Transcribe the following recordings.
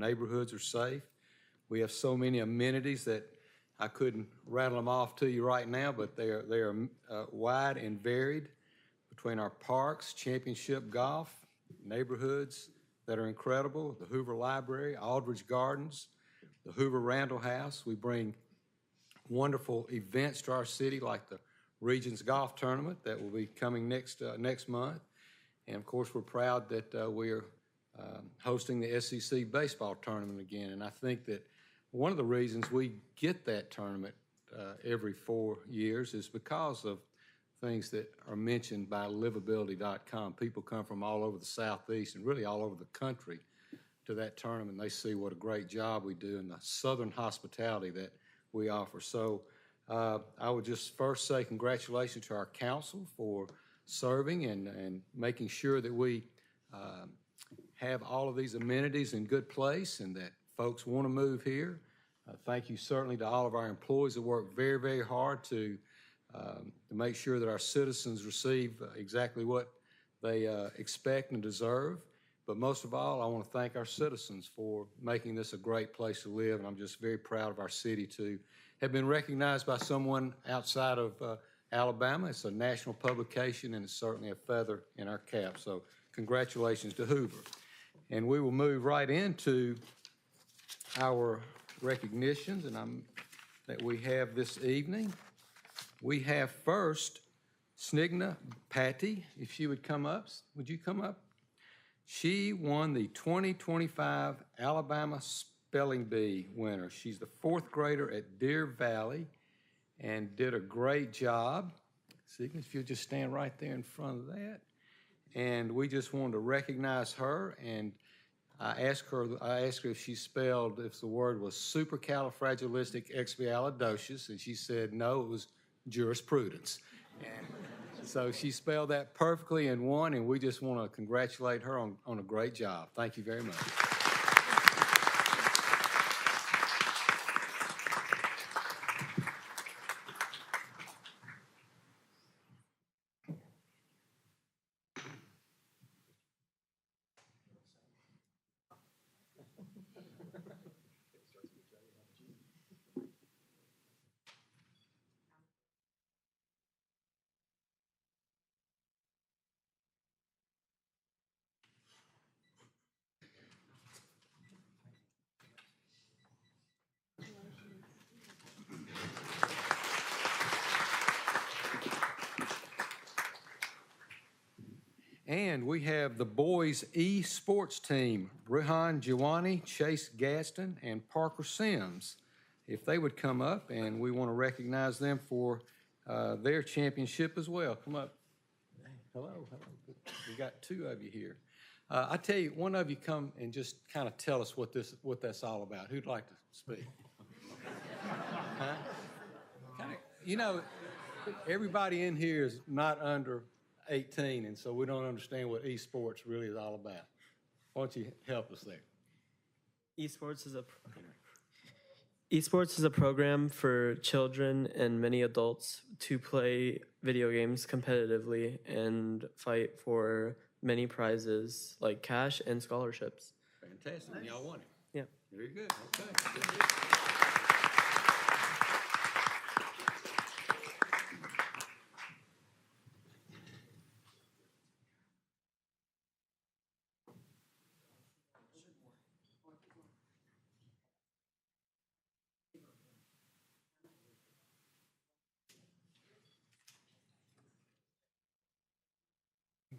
neighborhoods are safe. We have so many amenities that I couldn't rattle them off to you right now, but they are wide and varied between our parks, championship golf, neighborhoods that are incredible, the Hoover Library, Aldridge Gardens, the Hoover Randall House. We bring wonderful events to our city like the Regions Golf Tournament that will be coming next month. And of course, we're proud that we are hosting the SEC baseball tournament again. And I think that one of the reasons we get that tournament every 4 years is because of things that are mentioned by livability.com. People come from all over the Southeast and really all over the country to that tournament. They see what a great job we do and the Southern hospitality that we offer. So I would just first say congratulations to our council for serving and making sure that we have all of these amenities in good place and that folks want to move here. Thank you certainly to all of our employees that work very, very hard to make sure that our citizens receive exactly what they expect and deserve. But most of all, I want to thank our citizens for making this a great place to live. And I'm just very proud of our city to have been recognized by someone outside of Alabama. It's a national publication, and it's certainly a feather in our cap. So congratulations to Hoover. And we will move right into our recognitions that we have this evening. We have first Snigdha, Pati, if she would come up. Would you come up? She won the 2025 Alabama Spelling Bee winner. She's the 4th grader at Deer Valley and did a great job. Snigdha, if you'll just stand right there in front of that. And we just wanted to recognize her, and I asked her if she spelled, if the word was supercalifragilisticexpialidocious, and she said no, it was jurisprudence. And so she spelled that perfectly and won, and we just want to congratulate her on a great job. Thank you very much. And we have the boys' e-sports team, Rehan Jawani, Chase Gaston, and Parker Sims. If they would come up, and we want to recognize them for their championship as well. Come up. Hello. We got 2 of you here. I tell you, one of you come and just kind of tell us what that's all about. Who'd like to speak? Huh? You know, everybody in here is not under 18, and so we don't understand what esports really is all about. Why don't you help us there? Esports is a program for children and many adults to play video games competitively and fight for many prizes like cash and scholarships. Fantastic. Nice. Y'all won it. Yeah. Very good. Okay.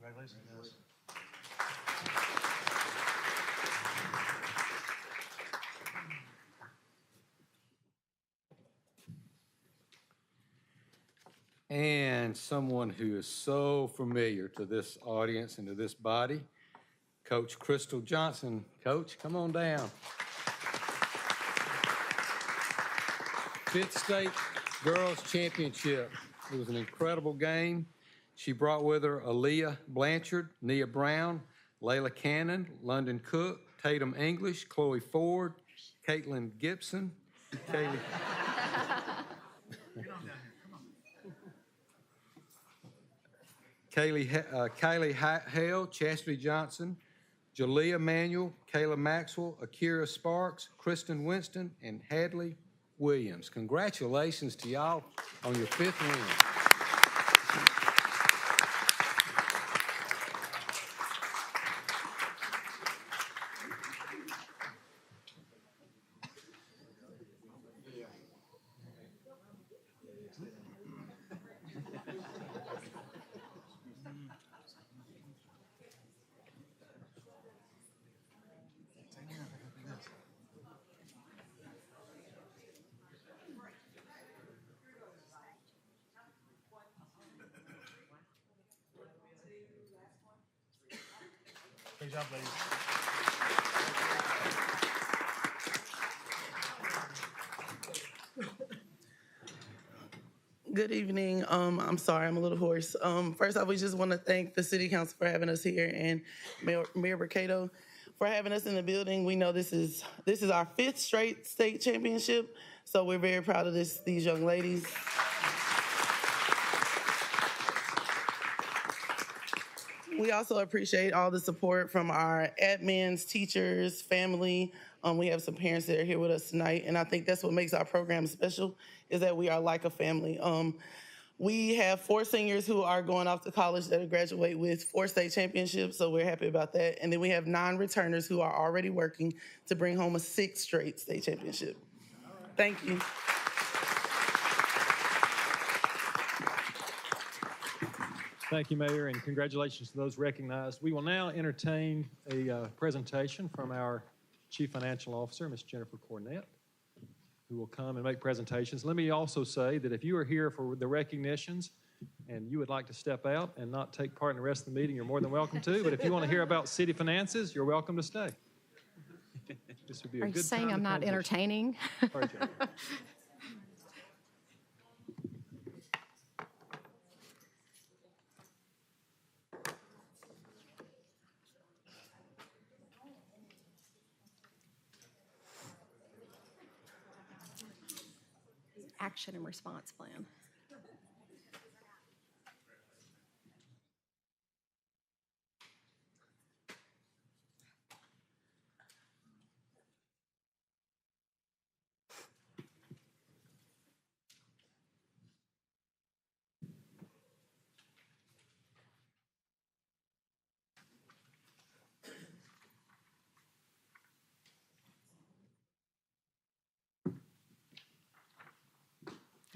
Congratulations. And someone who is so familiar to this audience and to this body, Coach Crystal Johnson. Coach, come on down. 5th State Girls Championship. It was an incredible game. She brought with her Aaliyah Blanchard, Nia Brown, Layla Cannon, London Cook, Tatum English, Chloe Ford, Caitlin Gibson, Kaylee. Kylie Hale, Chastity Johnson, Jalea Manuel, Kayla Maxwell, Akira Sparks, Kristen Winston, and Hadley Williams. Congratulations to y'all on your 5th win. Great job, ladies. Good evening. I'm sorry, I'm a little hoarse. First off, we just want to thank the City Council for having us here and Mayor Mercado for having us in the building. We know this is our 5th straight state championship, so we're very proud of these young ladies. We also appreciate all the support from our admins, teachers, family. We have some parents that are here with us tonight, and I think that's what makes our program special, is that we are like a family. We have 4 seniors who are going off to college that will graduate with 4 state championships, so we're happy about that. And then we have 9 returners who are already working to bring home a 6th straight state championship. Thank you. Thank you, Mayor, and congratulations to those recognized. We will now entertain a presentation from our Chief Financial Officer, Ms. Jennifer Cornett, who will come and make presentations. Let me also say that if you are here for the recognitions and you would like to step out and not take part in the rest of the meeting, you're more than welcome to. But if you want to hear about city finances, you're welcome to stay. This would be a good time. Are you saying I'm not entertaining? Sorry, Jennifer. Action and response plan.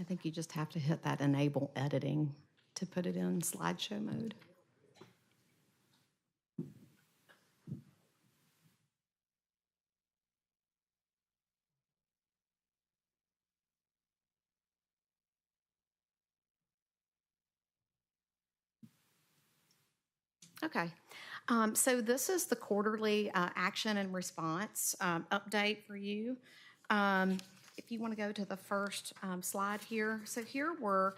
I think you just have to hit that enable editing to put it in slideshow mode. Okay, so this is the quarterly action and response update for you. If you want to go to the first slide here. So here we're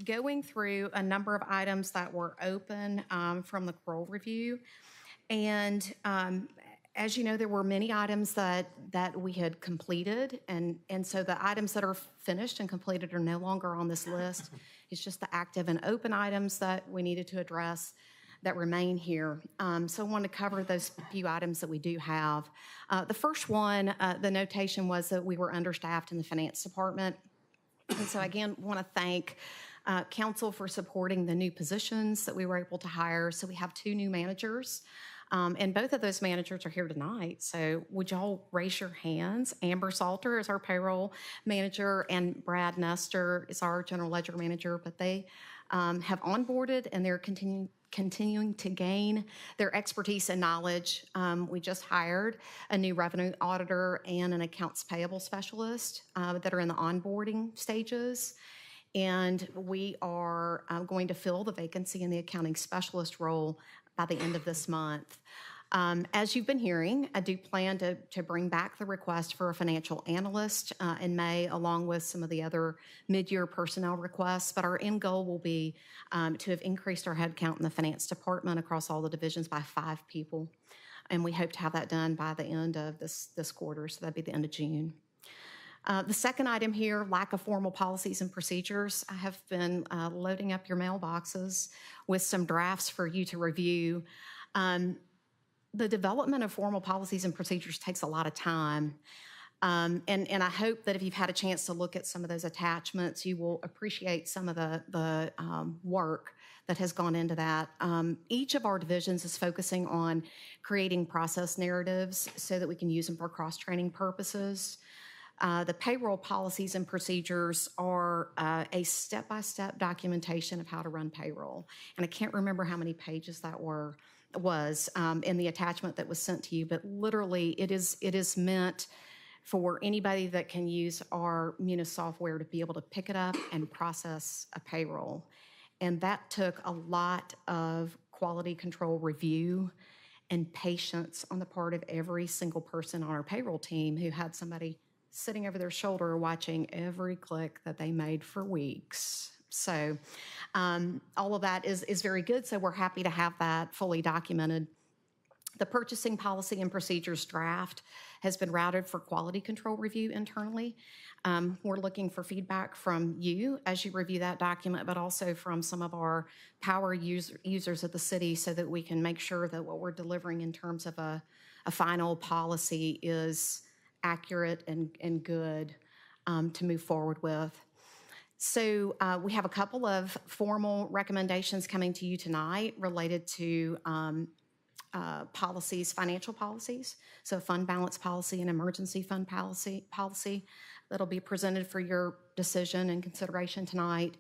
going through a number of items that were open from the Kroll review. And as you know, there were many items that we had completed. And so the items that are finished and completed are no longer on this list. It's just the active and open items that we needed to address that remain here. So I want to cover those few items that we do have. The first one, the notation was that we were understaffed in the finance department. And so again, want to thank council for supporting the new positions that we were able to hire. So we have 2 new managers, and both of those managers are here tonight. So would y'all raise your hands? Amber Salter is our payroll manager, and Brad Nestor is our general ledger manager, but they have onboarded and they're continuing to gain their expertise and knowledge. We just hired a new revenue auditor and an accounts payable specialist that are in the onboarding stages. And we are going to fill the vacancy in the accounting specialist role by the end of this month. As you've been hearing, I do plan to bring back the request for a financial analyst in May, along with some of the other mid-year personnel requests, but our end goal will be to have increased our headcount in the finance department across all the divisions by 5 people. And we hope to have that done by the end of this quarter, so that'd be the end of June. The second item here, lack of formal policies and procedures. I have been loading up your mailboxes with some drafts for you to review. the development of formal policies and procedures takes a lot of time. And I hope that if you've had a chance to look at some of those attachments, you will appreciate some of the work that has gone into that. Each of our divisions is focusing on creating process narratives so that we can use them for cross-training purposes. The payroll policies and procedures are a step-by-step documentation of how to run payroll. And I can't remember how many pages that was in the attachment that was sent to you, but literally it is meant for anybody that can use our Munis software to be able to pick it up and process a payroll. And that took a lot of quality control review and patience on the part of every single person on our payroll team who had somebody sitting over their shoulder watching every click that they made for weeks. So all of that is very good, so we're happy to have that fully documented. The purchasing policy and procedures draft has been routed for quality control review internally. We're looking for feedback from you as you review that document, but also from some of our power users of the city so that we can make sure that what we're delivering in terms of a final policy is accurate and good to move forward with. So we have a couple of formal recommendations coming to you tonight related to policies, financial policies. So fund balance policy and emergency fund policy that'll be presented for your decision and consideration tonight.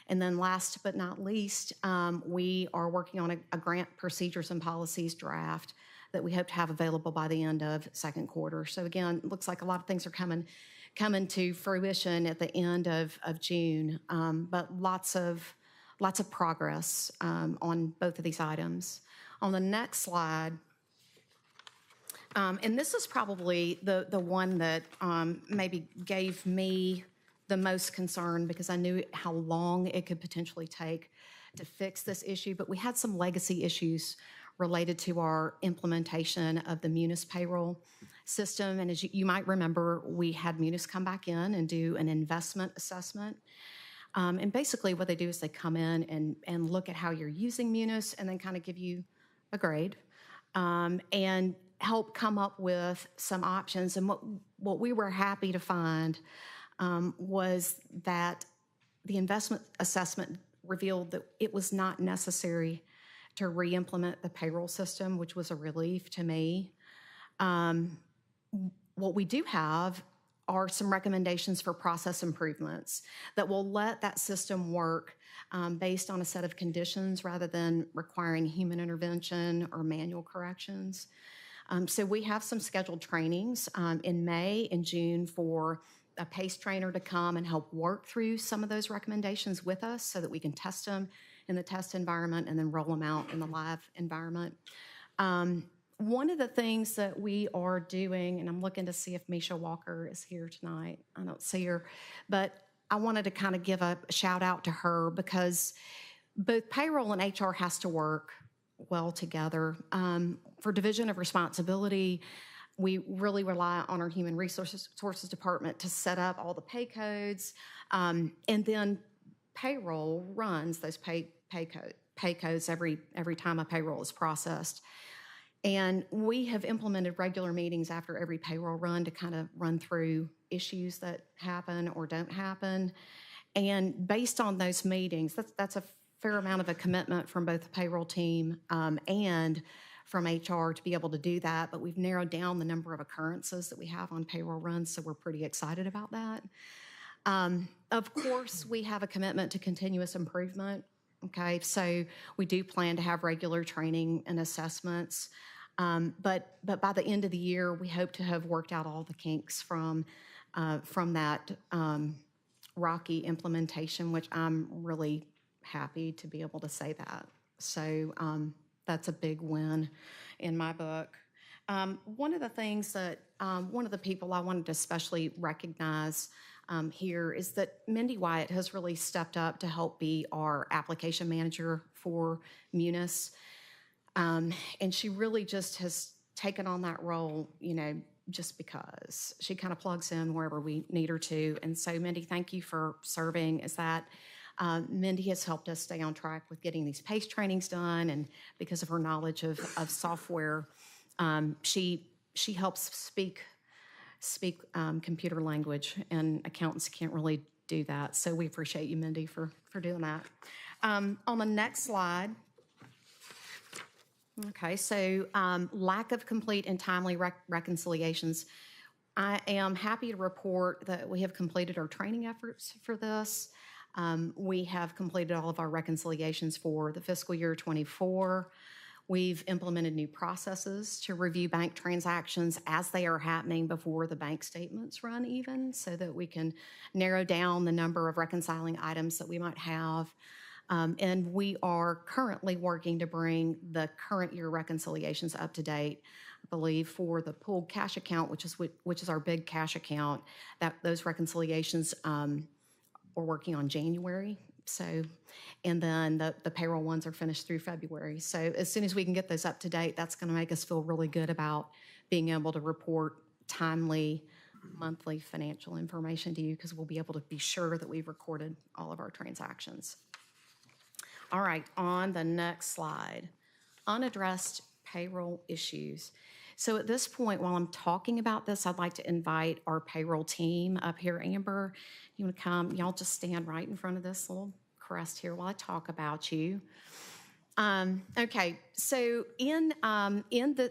And then last but not least, we are working on a grant procedures and policies draft that we hope to have available by the end of second quarter. So again, it looks like a lot of things are coming to fruition at the end of June, but lots of progress on both of these items. On the next slide, and this is probably the one that maybe gave me the most concern because I knew how long it could potentially take to fix this issue, but we had some legacy issues related to our implementation of the Munis payroll system. And as you might remember, we had Munis come back in and do an investment assessment. And basically what they do is they come in and look at how you're using Munis and then kind of give you a grade and help come up with some options. And what we were happy to find was that the investment assessment revealed that it was not necessary to re-implement the payroll system, which was a relief to me. What we do have are some recommendations for process improvements that will let that system work based on a set of conditions rather than requiring human intervention or manual corrections. So we have some scheduled trainings in May and June for a PACE trainer to come and help work through some of those recommendations with us so that we can test them in the test environment and then roll them out in the live environment. One of the things that we are doing, and I'm looking to see if Misha Walker is here tonight. I don't see her, but I wanted to kind of give a shout out to her because both payroll and HR has to work well together. For division of responsibility, we really rely on our human resources department to set up all the pay codes, and then payroll runs those pay codes every time a payroll is processed. And we have implemented regular meetings after every payroll run to kind of run through issues that happen or don't happen. And based on those meetings, that's a fair amount of a commitment from both the payroll team and from HR to be able to do that. But we've narrowed down the number of occurrences that we have on payroll runs, so we're pretty excited about that. Of course, we have a commitment to continuous improvement. Okay, so we do plan to have regular training and assessments. But by the end of the year, we hope to have worked out all the kinks from that rocky implementation, which I'm really happy to be able to say that. So that's a big win in my book. One of the things that one of the people I wanted to especially recognize here is that Mindy Wyatt has really stepped up to help be our application manager for Munis. And she really just has taken on that role, just because she kind of plugs in wherever we need her to. And so, Mindy, thank you for serving as that. Mindy has helped us stay on track with getting these PACE trainings done, and because of her knowledge of software, She helps speak computer language, and accountants can't really do that. So we appreciate you, Mindy, for doing that. On the next slide, okay, so lack of complete and timely reconciliations. I am happy to report that we have completed our training efforts for this. We have completed all of our reconciliations for the fiscal year 24. We've implemented new processes to review bank transactions as they are happening before the bank statements run even, so that we can narrow down the number of reconciling items that we might have. And we are currently working to bring the current year reconciliations up to date. I believe for the pooled cash account, which is our big cash account, that those reconciliations we're working on January. So, and then the payroll ones are finished through February. So as soon as we can get those up to date, that's going to make us feel really good about being able to report timely monthly financial information to you, because we'll be able to be sure that we've recorded all of our transactions. All right, on the next slide, unaddressed payroll issues. So at this point, while I'm talking about this, I'd like to invite our payroll team up here. Amber, you want to come? Y'all just stand right in front of this little crest here while I talk about you. Okay, so in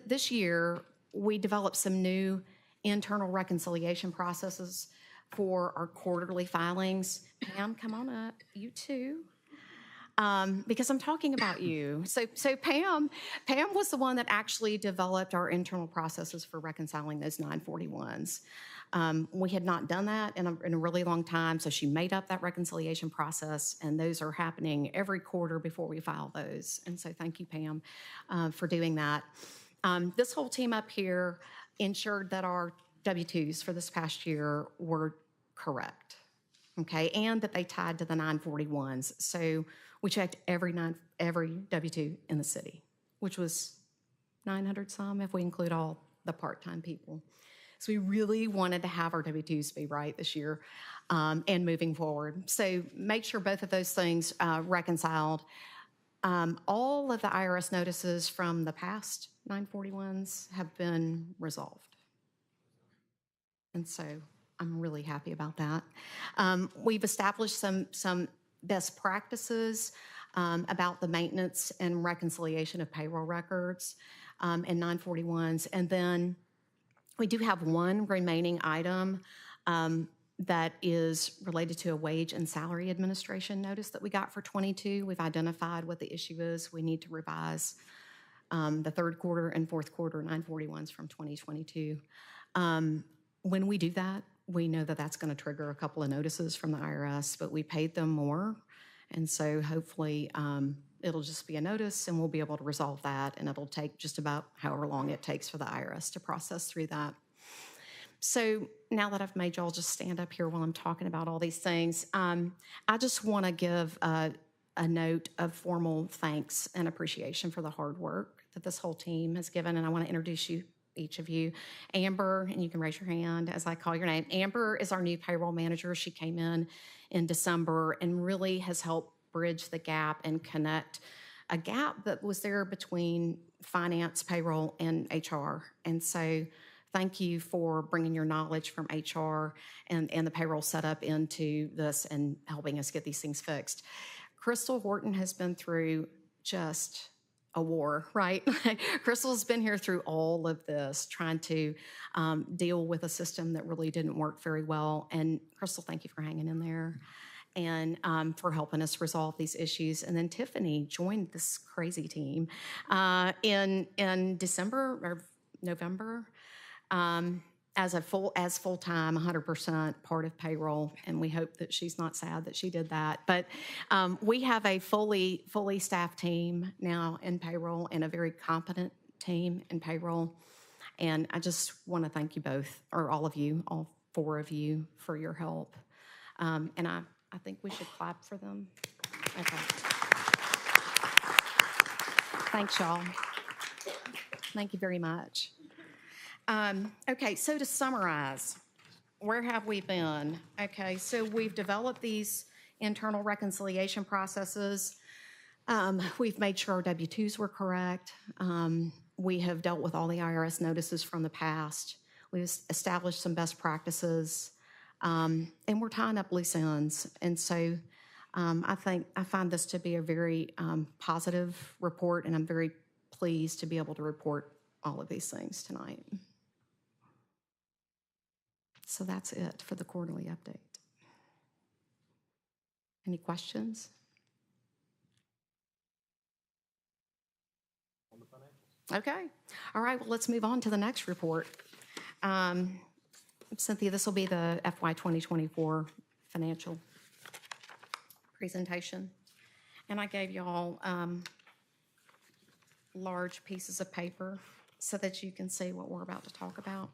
this year, we developed some new internal reconciliation processes for our quarterly filings. Pam, come on up. You too. Because I'm talking about you. So Pam was the one that actually developed our internal processes for reconciling those 941s. We had not done that in a really long time, so she made up that reconciliation process, and those are happening every quarter before we file those. And so thank you, Pam, for doing that. This whole team up here ensured that our W-2s for this past year were correct, okay, and that they tied to the 941s. So we checked every W-2 in the city, which was 900 some if we include all the part-time people. So we really wanted to have our W-2s be right this year and moving forward. So make sure both of those things reconciled. All of the IRS notices from the past 941s have been resolved. And so I'm really happy about that. We've established some best practices about the maintenance and reconciliation of payroll records and 941s. And then we do have one remaining item that is related to a wage and salary administration notice that we got for 22. We've identified what the issue is. We need to revise the third quarter and fourth quarter 941s from 2022. When we do that, we know that that's going to trigger a couple of notices from the IRS, but we paid them more. And so hopefully it'll just be a notice and we'll be able to resolve that, and it'll take just about however long it takes for the IRS to process through that. So now that I've made y'all just stand up here while I'm talking about all these things, I just want to give a note of formal thanks and appreciation for the hard work that this whole team has given, and I want to introduce you, each of you. Amber, and you can raise your hand as I call your name. Amber is our new payroll manager. She came in December and really has helped bridge the gap and connect a gap that was there between finance, payroll, and HR. And so thank you for bringing your knowledge from HR and the payroll setup into this and helping us get these things fixed. Crystal Horton has been through just a war, right? Crystal's been here through all of this, trying to deal with a system that really didn't work very well. And Crystal, thank you for hanging in there and for helping us resolve these issues. And then Tiffany joined this crazy team in December or November as full-time, 100% part of payroll, and we hope that she's not sad that she did that. But we have a fully staffed team now in payroll and a very competent team in payroll. And I just want to thank you both, or all of you, all four of you, for your help. And I think we should clap for them. Okay. Thanks, y'all. Thank you very much. Okay, so to summarize, where have we been? Okay, so we've developed these internal reconciliation processes. We've made sure our W-2s were correct. We have dealt with all the IRS notices from the past. We've established some best practices, and we're tying up loose ends. And so I find this to be a very positive report, and I'm very pleased to be able to report all of these things tonight. So that's it for the quarterly update. Any questions? Okay. All right, well, let's move on to the next report. Cynthia, this will be the FY 2024 financial presentation. And I gave you all large pieces of paper so that you can see what we're about to talk about.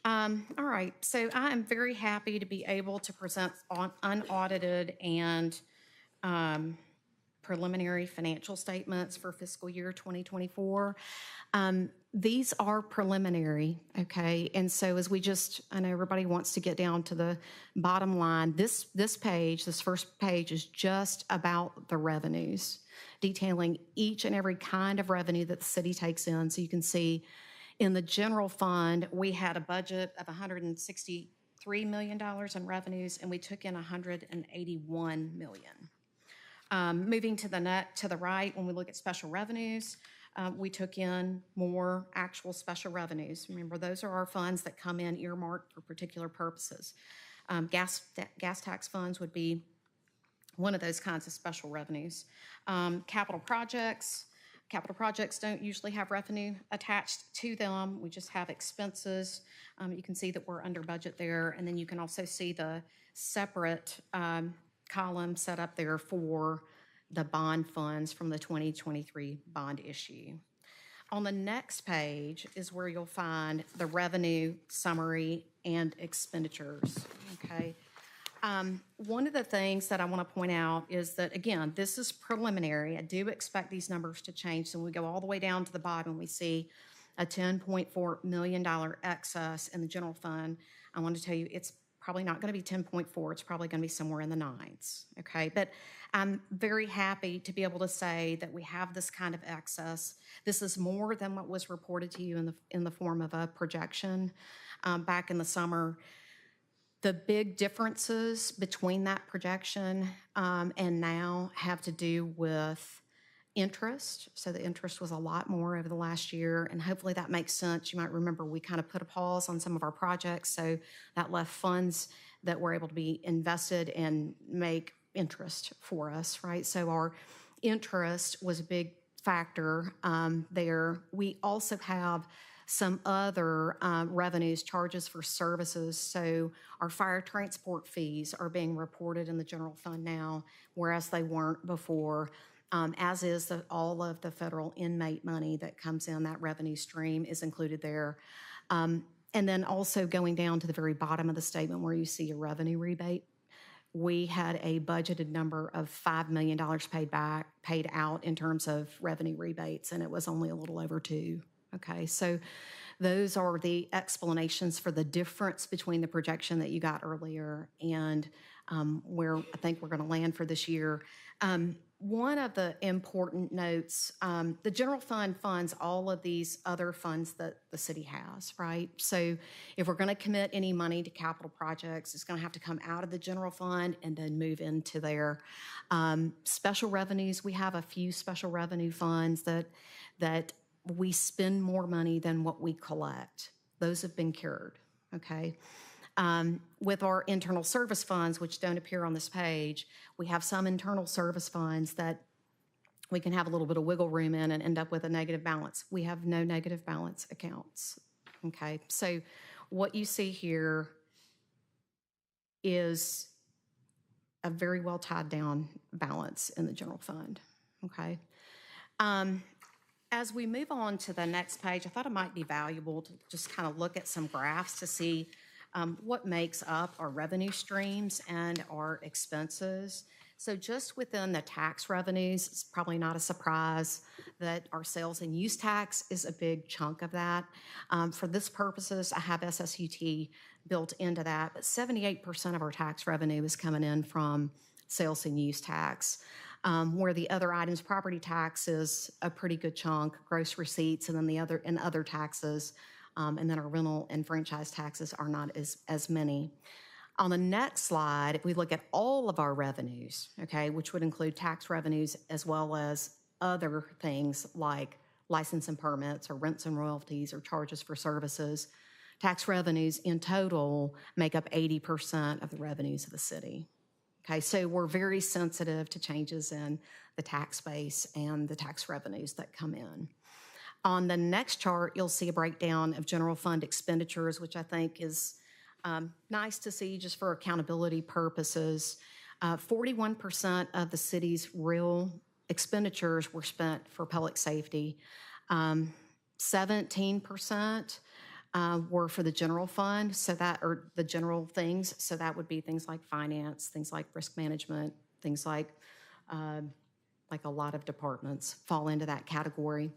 All right, so I am very happy to be able to present unaudited and preliminary financial statements for fiscal year 2024. These are preliminary, okay? And so as I know everybody wants to get down to the bottom line, this first page is just about the revenues, detailing each and every kind of revenue that the city takes in. So you can see in the general fund, we had a budget of $163 million in revenues, and we took in $181 million. Moving to the right, when we look at special revenues, we took in more actual special revenues. Remember, those are our funds that come in earmarked for particular purposes. Gas tax funds would be one of those kinds of special revenues. Capital projects don't usually have revenue attached to them. We just have expenses. You can see that we're under budget there. And then you can also see the separate column set up there for the bond funds from the 2023 bond issue. On the next page is where you'll find the revenue summary and expenditures, okay? One of the things that I want to point out is that, again, this is preliminary. I do expect these numbers to change. So when we go all the way down to the bottom, we see a $10.4 million excess in the general fund. I want to tell you it's probably not going to be 10.4. It's probably going to be somewhere in the nines, okay? But I'm very happy to be able to say that we have this kind of excess. This is more than what was reported to you in the form of a projection back in the summer. The big differences between that projection and now have to do with interest. So the interest was a lot more over the last year, and hopefully that makes sense. You might remember we kind of put a pause on some of our projects, so that left funds that were able to be invested and make interest for us, right? So our interest was a big factor there. We also have some other revenues, charges for services. So our fire transport fees are being reported in the general fund now, whereas they weren't before, as is all of the federal inmate money that comes in. That revenue stream is included there. And then also going down to the very bottom of the statement where you see a revenue rebate, we had a budgeted number of $5 million paid out in terms of revenue rebates, and it was only a little over $2 million. Okay, so those are the explanations for the difference between the projection that you got earlier and where I think we're going to land for this year. One of the important notes, the general fund funds all of these other funds that the city has, right? So if we're going to commit any money to capital projects, it's going to have to come out of the general fund and then move into their special revenues. We have a few special revenue funds that we spend more money than what we collect. Those have been cured, okay? With our internal service funds, which don't appear on this page, we have some internal service funds that we can have a little bit of wiggle room in and end up with a negative balance. We have no negative balance accounts, okay? So what you see here is a very well tied down balance in the general fund, okay? As we move on to the next page, I thought it might be valuable to just kind of look at some graphs to see what makes up our revenue streams and our expenses. So just within the tax revenues, it's probably not a surprise that our sales and use tax is a big chunk of that. For this purposes, I have SSUT built into that, but 78% of our tax revenue is coming in from sales and use tax. where the other items, property tax is a pretty good chunk, gross receipts, and then the other taxes, and then our rental and franchise taxes are not as many. On the next slide, if we look at all of our revenues, okay, which would include tax revenues as well as other things like license and permits or rents and royalties or charges for services, tax revenues in total make up 80% of the revenues of the city. Okay, so we're very sensitive to changes in the tax base and the tax revenues that come in. On the next chart, you'll see a breakdown of general fund expenditures, which I think is nice to see just for accountability purposes. 41% of the city's real expenditures were spent for public safety. 17% were for the general fund, or the general things. So that would be things like finance, things like risk management, things like a lot of departments fall into that category.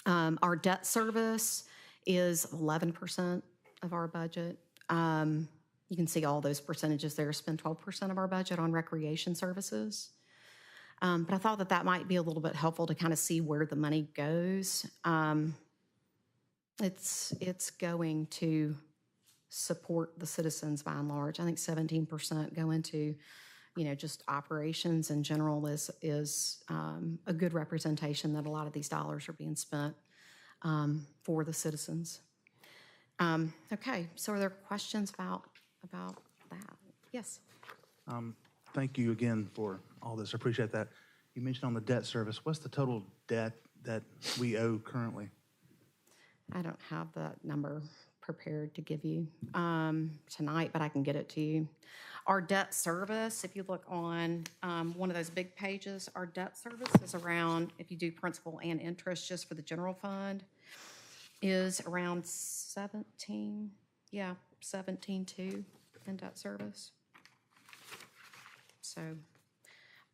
Our debt service is 11% of our budget. You can see all those percentages there. Spend 12% of our budget on recreation services. But I thought that might be a little bit helpful to kind of see where the money goes. It's going to support the citizens by and large. I think 17% go into, just operations in general is a good representation that a lot of these dollars are being spent for the citizens. Okay, so are there questions about that? Yes. Thank you again for all this. I appreciate that. You mentioned on the debt service, what's the total debt that we owe currently? I don't have that number prepared to give you tonight, but I can get it to you. Our debt service, if you look on one of those big pages, our debt service is around, if you do principal and interest just for the general fund, is around 17.2 in debt service. So,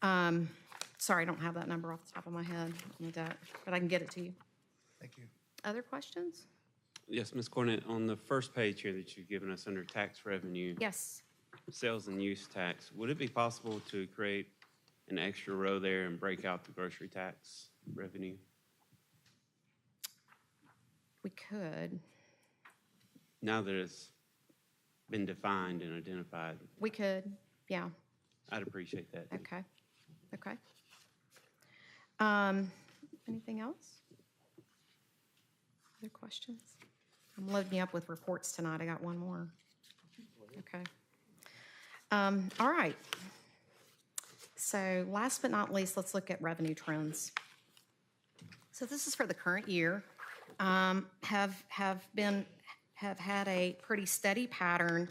sorry, I don't have that number off the top of my head on the debt, but I can get it to you. Thank you. Other questions? Yes, Ms. Cornett, on the first page here that you've given us under tax revenue, Yes. sales and use tax, would it be possible to create an extra row there and break out the grocery tax revenue? We could. Now that it's been defined and identified, We could, yeah. I'd appreciate that. Okay. Okay. Anything else? Other questions? I'm loading you up with reports tonight. I got one more. Okay. All right. So last but not least, let's look at revenue trends. So this is for the current year. Have had a pretty steady pattern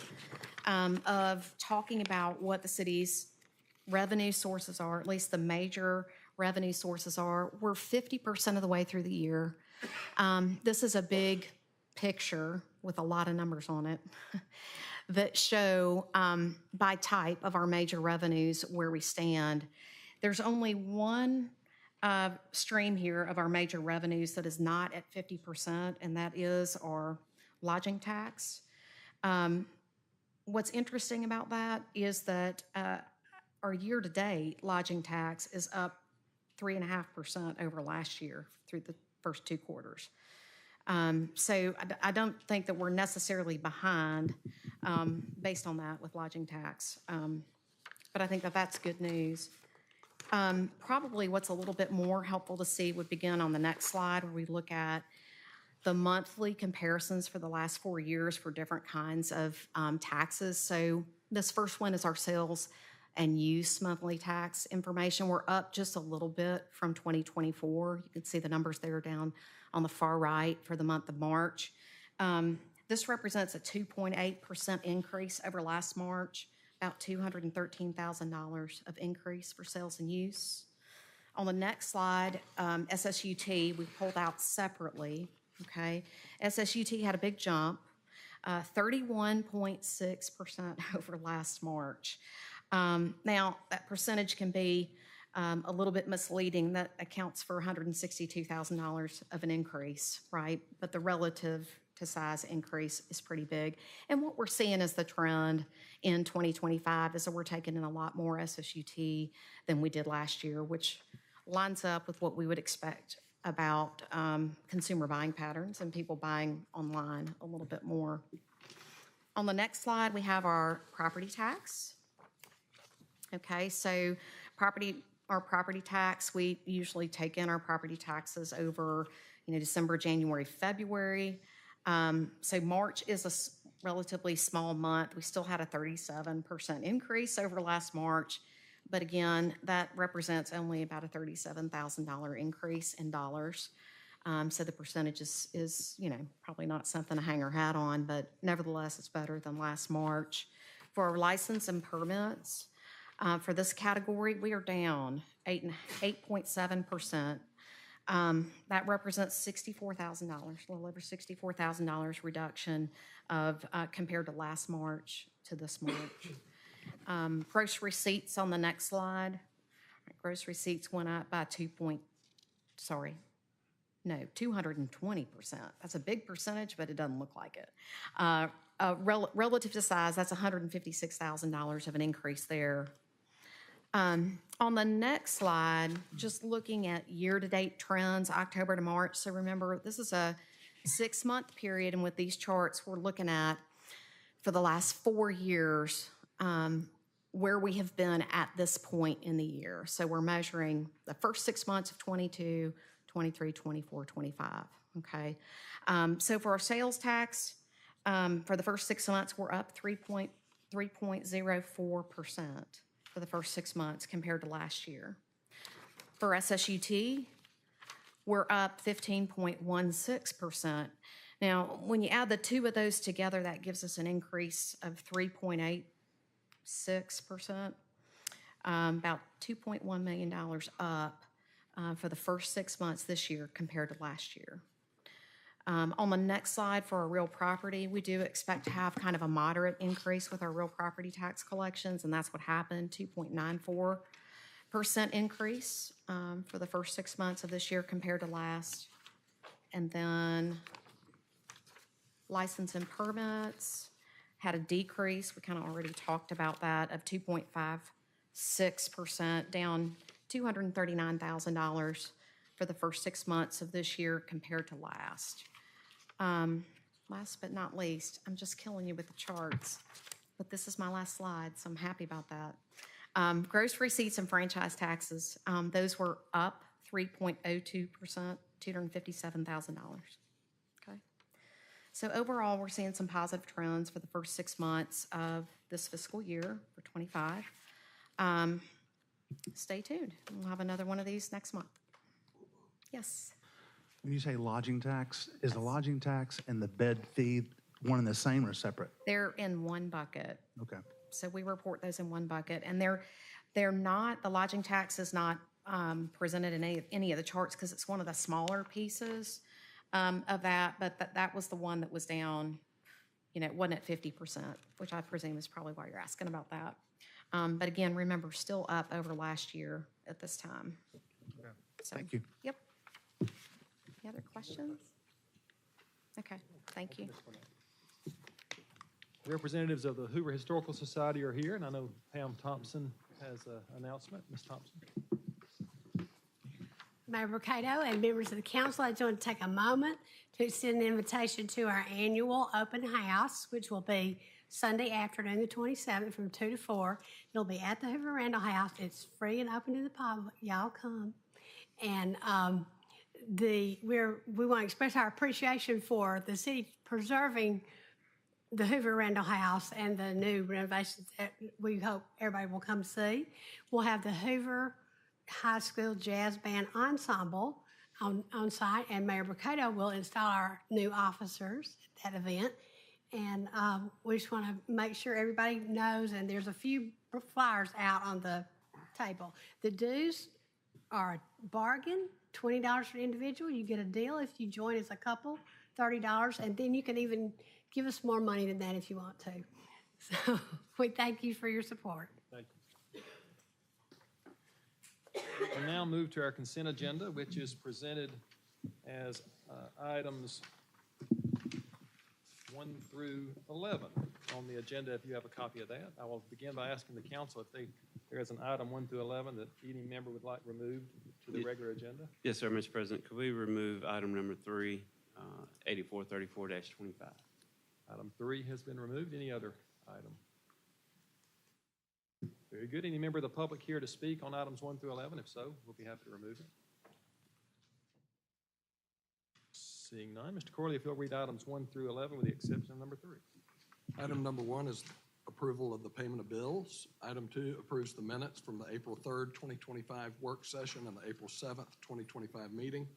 of talking about what the city's revenue sources are, at least the major revenue sources are. We're 50% of the way through the year. This is a big picture with a lot of numbers on it that show by type of our major revenues where we stand. There's only one stream here of our major revenues that is not at 50%, and that is our lodging tax. What's interesting about that is that our year-to-date lodging tax is up 3.5% over last year through the first 2 quarters. So I don't think that we're necessarily behind based on that with lodging tax, but I think that that's good news. Probably what's a little bit more helpful to see would begin on the next slide where we look at the monthly comparisons for the last 4 years for different kinds of taxes. So this first one is our sales and use monthly tax information. We're up just a little bit from 2024. You can see the numbers there down on the far right for the month of March. This represents a 2.8% increase over last March, about $213,000 of increase for sales and use. On the next slide, SSUT, we pulled out separately, okay? SSUT had a big jump, 31.6% over last March. Now, that percentage can be a little bit misleading. That accounts for $162,000 of an increase, right? But the relative to size increase is pretty big. And what we're seeing as the trend in 2025 is that we're taking in a lot more SSUT than we did last year, which lines up with what we would expect about consumer buying patterns and people buying online a little bit more. On the next slide, we have our property tax. Okay, so our property tax, we usually take in our property taxes over, December, January, February. So March is a relatively small month. We still had a 37% increase over last March. But again, that represents only about a $37,000 increase in dollars. So the percentage is probably not something to hang our hat on, but nevertheless, it's better than last March. For our license and permits, for this category, we are down 8.7%. That represents $64,000, a little over $64,000 reduction of compared to last March to this March. Gross receipts on the next slide. Gross receipts went up by 220%. That's a big percentage, but it doesn't look like it. Relative to size, that's $156,000 of an increase there. On the next slide, just looking at year-to-date trends, October to March. So remember, this is a 6-month period, and with these charts, we're looking at, for the last 4 years, where we have been at this point in the year. So we're measuring the first 6 months of 22, 23, 24, 25, okay? So for our sales tax, for the first 6 months, we're up 3.04% for the first 6 months compared to last year. For SSUT, we're up 15.16%. Now, when you add the two of those together, that gives us an increase of 3.86%, about $2.1 million up for the first 6 months this year compared to last year. On the next slide, for our real property, we do expect to have kind of a moderate increase with our real property tax collections, and that's what happened, 2.94% increase for the first 6 months of this year compared to last. And then license and permits had a decrease. We kind of already talked about that, of 2.56%, down $239,000 for the first 6 months of this year compared to last. Last but not least, I'm just killing you with the charts, but this is my last slide, so I'm happy about that. Gross receipts and franchise taxes, those were up 3.02%, $257,000. Okay. So overall, we're seeing some positive trends for the first 6 months of this fiscal year for 25. Stay tuned. We'll have another one of these next month. Yes. When you say lodging tax, is the lodging tax and the bed fee one and the same or separate? They're in one bucket. Okay. So we report those in one bucket, and they're not, the lodging tax is not presented in any of the charts because it's one of the smaller pieces of that, but that was the one that was down, it wasn't at 50%, which I presume is probably why you're asking about that. But again, remember, still up over last year at this time. Okay. So, thank you. Yep. Any other questions? Okay, thank you. Representatives of the Hoover Historical Society are here, and I know Pam Thompson has an announcement. Ms. Thompson. Mayor Mercado and members of the council, I just want to take a moment to extend an invitation to our annual open house, which will be Sunday afternoon, the 27th, from 2 to 4. It'll be at the Hoover Randall House. It's free and open to the public. Y'all come. And we want to express our appreciation for the city preserving the Hoover Randall House and the new renovations that we hope everybody will come see. We'll have the Hoover High School Jazz Band Ensemble on site, and Mayor Mercado will install our new officers at that event. And we just want to make sure everybody knows, and there's a few flyers out on the table. The dues are a bargain, $20 for individual. You get a deal if you join as a couple, $30, and then you can even give us more money than that if you want to. So we thank you for your support. Thank you. We'll now move to our consent agenda, which is presented as items 1 through 11 on the agenda, if you have a copy of that. I will begin by asking the council if there is an item 1 through 11 that any member would like removed to the regular agenda. Yes, sir, Mr. President. Could we remove item number 3, 8434-25? Item 3 has been removed. Any other item? Very good. Any member of the public here to speak on items 1 through 11? If so, we'll be happy to remove it. Seeing none, Mr. Corley, if you'll read items 1 through 11 with the exception of number 3. Item number 1 is approval of the payment of bills. Item 2 approves the minutes from the April 3rd, 2025 work session and the April 7th, 2025 meeting.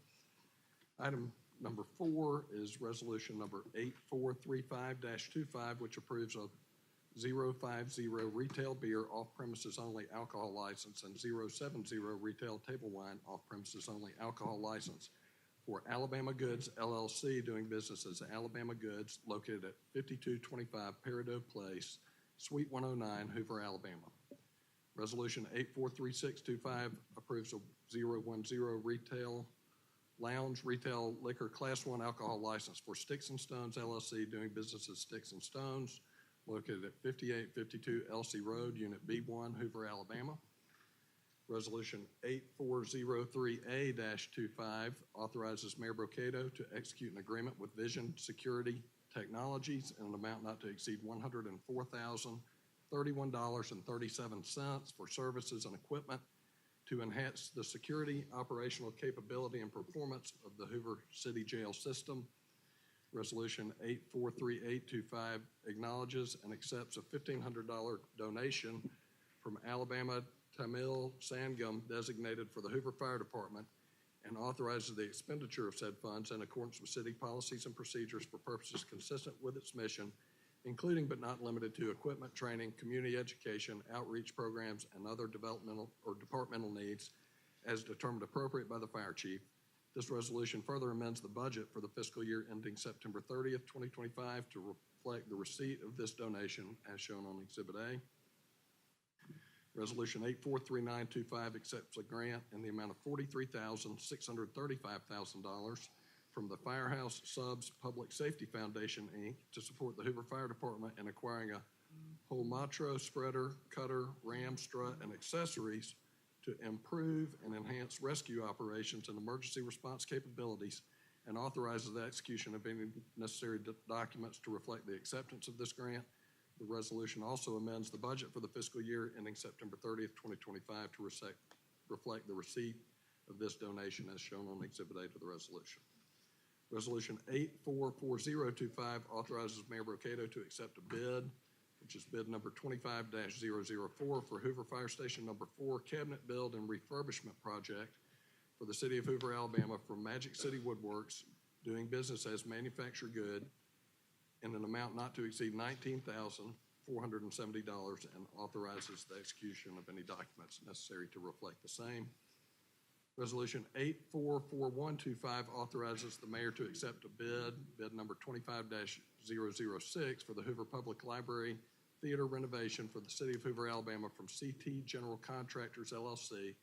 Item number 4 is resolution number 8435-25, which approves a 050 retail beer off-premises only alcohol license and 070 retail table wine off-premises only alcohol license for Alabama Goods LLC, doing business as Alabama Goods, located at 5225 Peridot Place, Suite 109, Hoover, Alabama. Resolution 843625 approves a 010 retail lounge retail liquor class 1 alcohol license for Sticks and Stones LLC, doing business as Sticks and Stones, located at 5852 Elsie Road, Unit B1, Hoover, Alabama. Resolution 8403A-25 authorizes Mayor Brocato to execute an agreement with Vision Security Technologies in an amount not to exceed $104,031.37 for services and equipment to enhance the security, operational capability, and performance of the Hoover City Jail System. Resolution 843825 acknowledges and accepts a $1,500 donation from Alabama Tamil Sangam designated for the Hoover Fire Department and authorizes the expenditure of said funds in accordance with city policies and procedures for purposes consistent with its mission, including but not limited to equipment, training, community education, outreach programs, and other developmental or departmental needs as determined appropriate by the fire chief. This resolution further amends the budget for the fiscal year ending September 30th, 2025 to reflect the receipt of this donation as shown on Exhibit A. Resolution 843925 accepts a grant in the amount of $43,635,000 from the Firehouse Subs Public Safety Foundation, Inc. to support the Hoover Fire Department in acquiring a Holmatro spreader, cutter, ram strut, and accessories to improve and enhance rescue operations and emergency response capabilities, and authorizes the execution of any necessary documents to reflect the acceptance of this grant. The resolution also amends the budget for the fiscal year ending September 30th, 2025 to reflect the receipt of this donation as shown on Exhibit A to the resolution. Resolution 844025 authorizes Mayor Brocato to accept a bid, which is bid number 25-004 for Hoover Fire Station number 4 cabinet build and refurbishment project for the city of Hoover, Alabama from Magic City Woodworks, doing business as Manufactured Good, in an amount not to exceed $19,470 and authorizes the execution of any documents necessary to reflect the same. Resolution 844125 authorizes the mayor to accept a bid number 25-006 for the Hoover Public Library Theater renovation for the city of Hoover, Alabama from CT General Contractors, LLC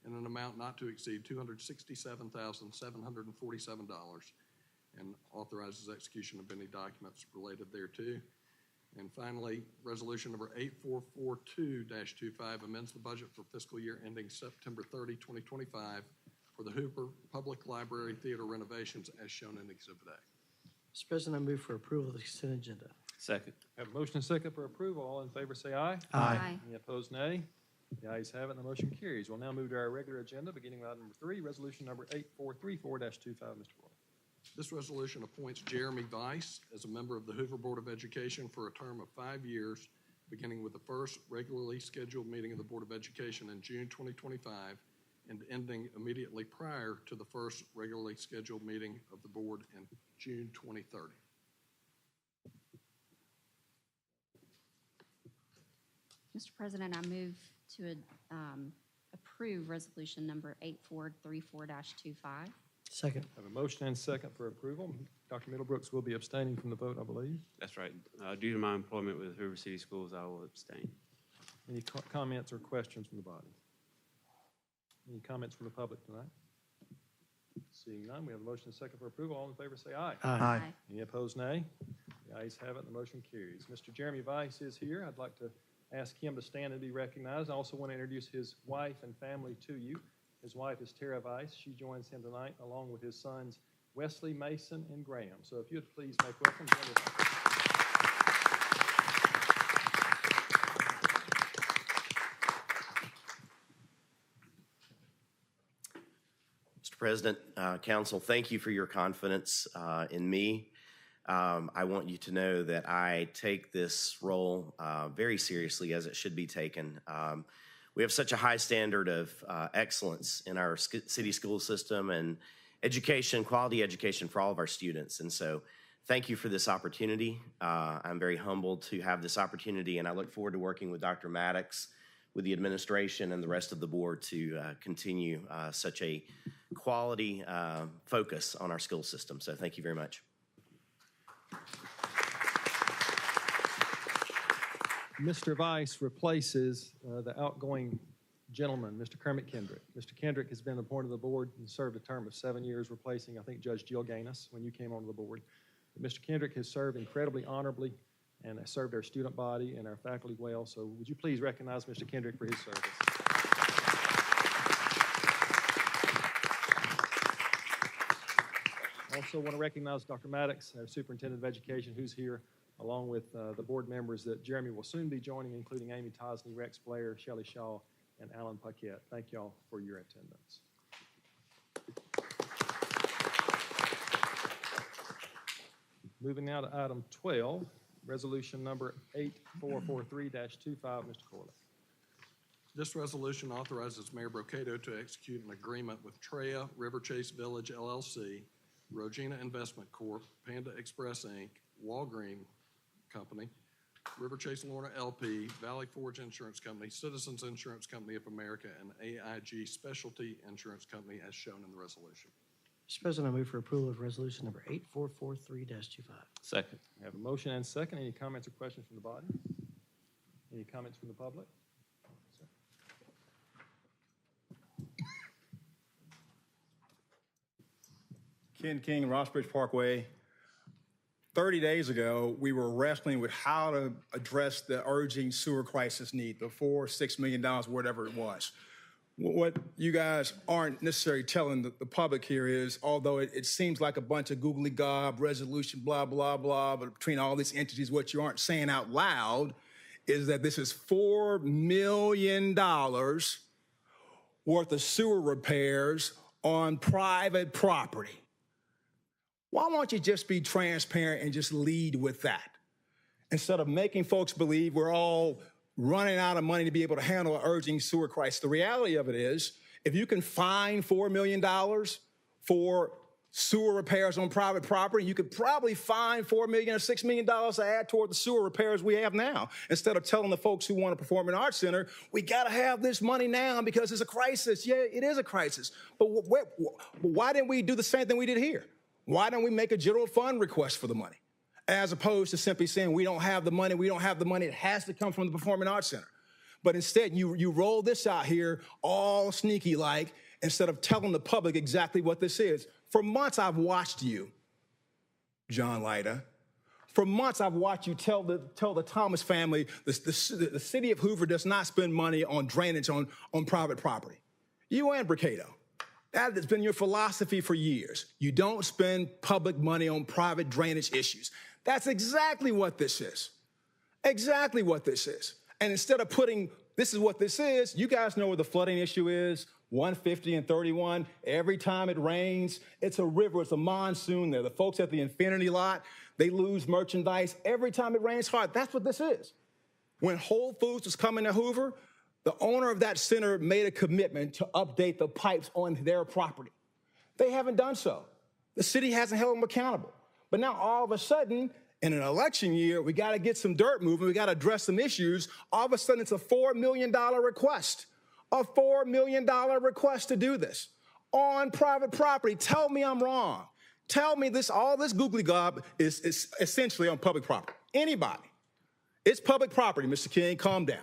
in an amount not to exceed $267,747 and authorizes execution of any documents related thereto. And finally, resolution number 8442-25 amends the budget for fiscal year ending September 30, 2025 for the Hoover Public Library Theater renovations as shown in Exhibit A. Mr. President, I move for approval of the consent agenda. Second. Have a motion and second for approval. All in favor say aye. Aye. Any opposed, nay. The ayes have it, and the motion carries. We'll now move to our regular agenda, beginning with item number 3, resolution number 8434-25. Mr. Roy. This resolution appoints Jeremy Weiss as a member of the Hoover Board of Education for a term of 5 years, beginning with the first regularly scheduled meeting of the Board of Education in June 2025 and ending immediately prior to the first regularly scheduled meeting of the board in June 2030. Mr. President, I move to approve resolution number 8434-25. Second. Have a motion and second for approval. Dr. Middlebrooks will be abstaining from the vote, I believe. That's right. Due to my employment with Hoover City Schools, I will abstain. Any comments or questions from the body? Any comments from the public tonight? Seeing none, we have a motion and a second for approval. All in favor say aye. Aye. Any opposed, nay? The ayes have it, and the motion carries. Mr. Jeremy Weiss is here. I'd like to ask him to stand and be recognized. I also want to introduce his wife and family to you. His wife is Tara Weiss. She joins him tonight along with his sons Wesley, Mason, and Graham. So if you'd please make welcome. Mr. President, Council, thank you for your confidence in me. I want you to know that I take this role very seriously, as it should be taken. We have such a high standard of excellence in our city school system and education, quality education for all of our students. And so thank you for this opportunity. I'm very humbled to have this opportunity, and I look forward to working with Dr. Maddox, with the administration, and the rest of the board to continue such a quality focus on our school system. So thank you very much. Mr. Weiss replaces the outgoing gentleman, Mr. Kermit Kendrick. Mr. Kendrick has been appointed to the board and served a term of 7 years, replacing, I think, Judge Jill Gaines when you came onto the board. But Mr. Kendrick has served incredibly honorably and has served our student body and our faculty well. So would you please recognize Mr. Kendrick for his service? Also want to recognize Dr. Maddox, our Superintendent of Education, who's here, along with the board members that Jeremy will soon be joining, including Amy Tosney, Rex Blair, Shelley Shaw, and Alan Paquette. Thank you all for your attendance. Moving now to item 12, resolution number 8443-25, Mr. Corley. This resolution authorizes Mayor Brocato to execute an agreement with Treya River Chase Village LLC, Rogina Investment Corp., Panda Express Inc., Walgreen Company, River Chase Lorna LP, Valley Forge Insurance Company, Citizens Insurance Company of America, and AIG Specialty Insurance Company as shown in the resolution. Mr. President, I move for approval of resolution number 8443-25. Second. We have a motion and second. Any comments or questions from the body? Any comments from the public? Ken King, Rossbridge Parkway. 30 days ago, we were wrestling with how to address the urging sewer crisis need, the $6 million, whatever it was. What you guys aren't necessarily telling the public here is, although it seems like a bunch of googly gob, resolution, blah, blah, blah, but between all these entities, what you aren't saying out loud is that this is $4 million worth of sewer repairs on private property. Why won't you just be transparent and just lead with that? Instead of making folks believe we're all running out of money to be able to handle an urging sewer crisis. The reality of it is, if you can find $4 million for sewer repairs on private property, you could probably find $4 million or $6 million to add toward the sewer repairs we have now. Instead of telling the folks who want to perform an arts center, we got to have this money now because it's a crisis. Yeah, it is a crisis. But why didn't we do the same thing we did here? Why don't we make a general fund request for the money, as opposed to simply saying we don't have the money, it has to come from the Performing Arts Center. But instead, you roll this out here all sneaky-like, instead of telling the public exactly what this is. For months, I've watched you, John Leida. For months, I've watched you tell the Thomas family the city of Hoover does not spend money on drainage on private property. You and Brocato. That has been your philosophy for years. You don't spend public money on private drainage issues. That's exactly what this is. Exactly what this is. And instead of putting, this is what this is, you guys know where the flooding issue is, 150 and 31. Every time it rains, it's a river, it's a monsoon there. The folks at the Infinity lot, they lose merchandise. Every time it rains hard, that's what this is. When Whole Foods was coming to Hoover, the owner of that center made a commitment to update the pipes on their property. They haven't done so. The city hasn't held them accountable. But now all of a sudden, in an election year, we got to get some dirt moving. We got to address some issues. All of a sudden, it's a $4 million request. A $4 million request to do this on private property. Tell me I'm wrong. Tell me all this googly gob is essentially on public property. Anybody. It's public property, Mr. King. Calm down.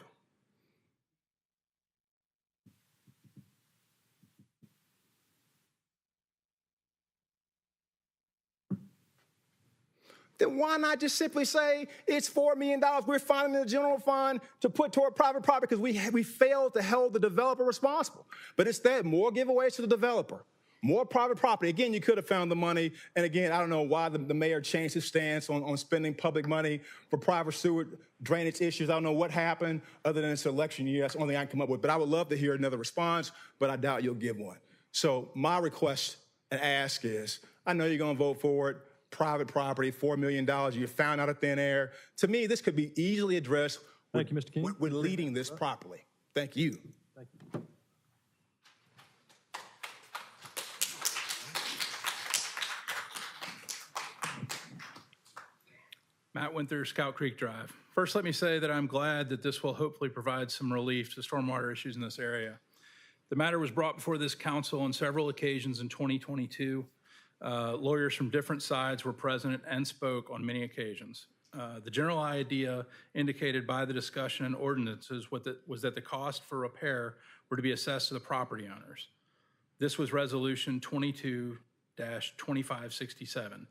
then why not just simply say it's $4 million we're finding in the general fund to put toward private property because we failed to hold the developer responsible. But instead, more giveaways to the developer, more private property. Again, you could have found the money. And again, I don't know why the mayor changed his stance on spending public money for private sewer drainage issues. I don't know what happened other than it's election year. That's the only thing I can come up with. But I would love to hear another response, but I doubt you'll give one. So my request and ask is, I know you're going to vote for it. Private property, $4 million, you found out of thin air. To me, this could be easily addressed. Thank you, Mr. King. With leading this properly. Thank you. Thank you. Matt Winther, Scout Creek Drive. First, let me say that I'm glad that this will hopefully provide some relief to stormwater issues in this area. The matter was brought before this council on several occasions in 2022. Lawyers from different sides were present and spoke on many occasions. The general idea indicated by the discussion and ordinances was that the cost for repair were to be assessed to the property owners. This was Resolution 22-2567,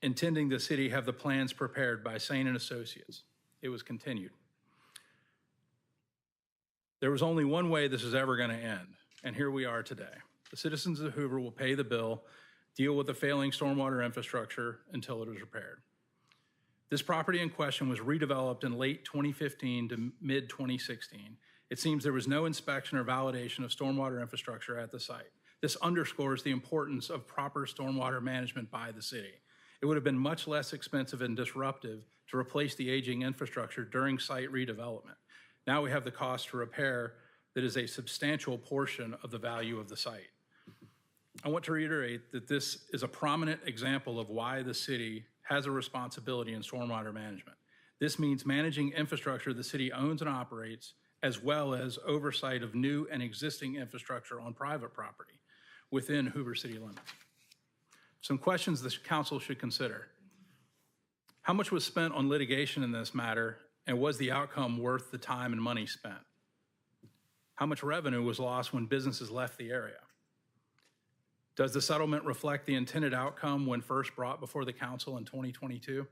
intending the city have the plans prepared by Sain and Associates. It was continued. There was only one way this is ever going to end, and here we are today. The citizens of Hoover will pay the bill, deal with the failing stormwater infrastructure until it is repaired. This property in question was redeveloped in late 2015 to mid-2016. It seems there was no inspection or validation of stormwater infrastructure at the site. This underscores the importance of proper stormwater management by the city. It would have been much less expensive and disruptive to replace the aging infrastructure during site redevelopment. Now we have the cost to repair that is a substantial portion of the value of the site. I want to reiterate that this is a prominent example of why the city has a responsibility in stormwater management. This means managing infrastructure the city owns and operates, as well as oversight of new and existing infrastructure on private property within Hoover city limits. Some questions the council should consider. How much was spent on litigation in this matter, and was the outcome worth the time and money spent? How much revenue was lost when businesses left the area? Does the settlement reflect the intended outcome when first brought before the council in 2022?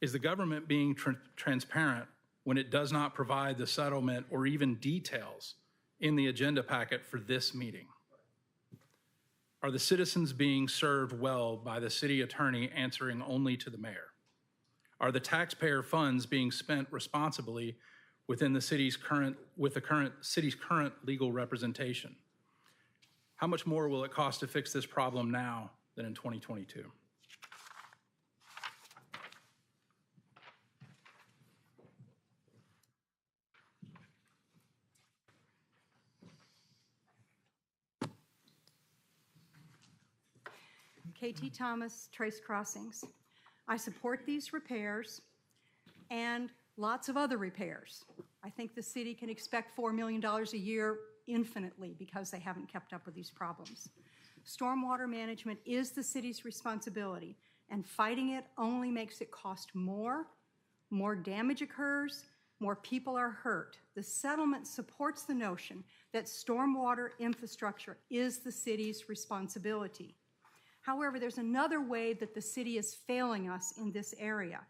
Is the government being transparent when it does not provide the settlement or even details in the agenda packet for this meeting? Are the citizens being served well by the city attorney answering only to the mayor? Are the taxpayer funds being spent responsibly within the city's city's current legal representation? How much more will it cost to fix this problem now than in 2022? KT Thomas, Trace Crossings. I support these repairs and lots of other repairs. I think the city can expect $4 million a year infinitely because they haven't kept up with these problems. Stormwater management is the city's responsibility, and fighting it only makes it cost more damage occurs, more people are hurt. The settlement supports the notion that stormwater infrastructure is the city's responsibility. However, there's another way that the city is failing us in this area,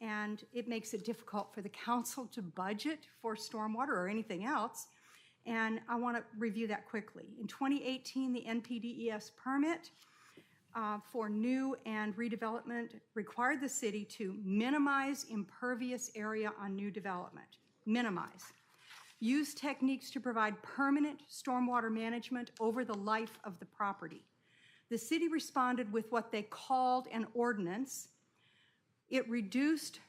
and it makes it difficult for the council to budget for stormwater or anything else, and I want to review that quickly. In 2018, the NPDES permit for new and redevelopment required the city to minimize impervious area on new development. Minimize. Use techniques to provide permanent stormwater management over the life of the property. The city responded with what they called an ordinance. It reduced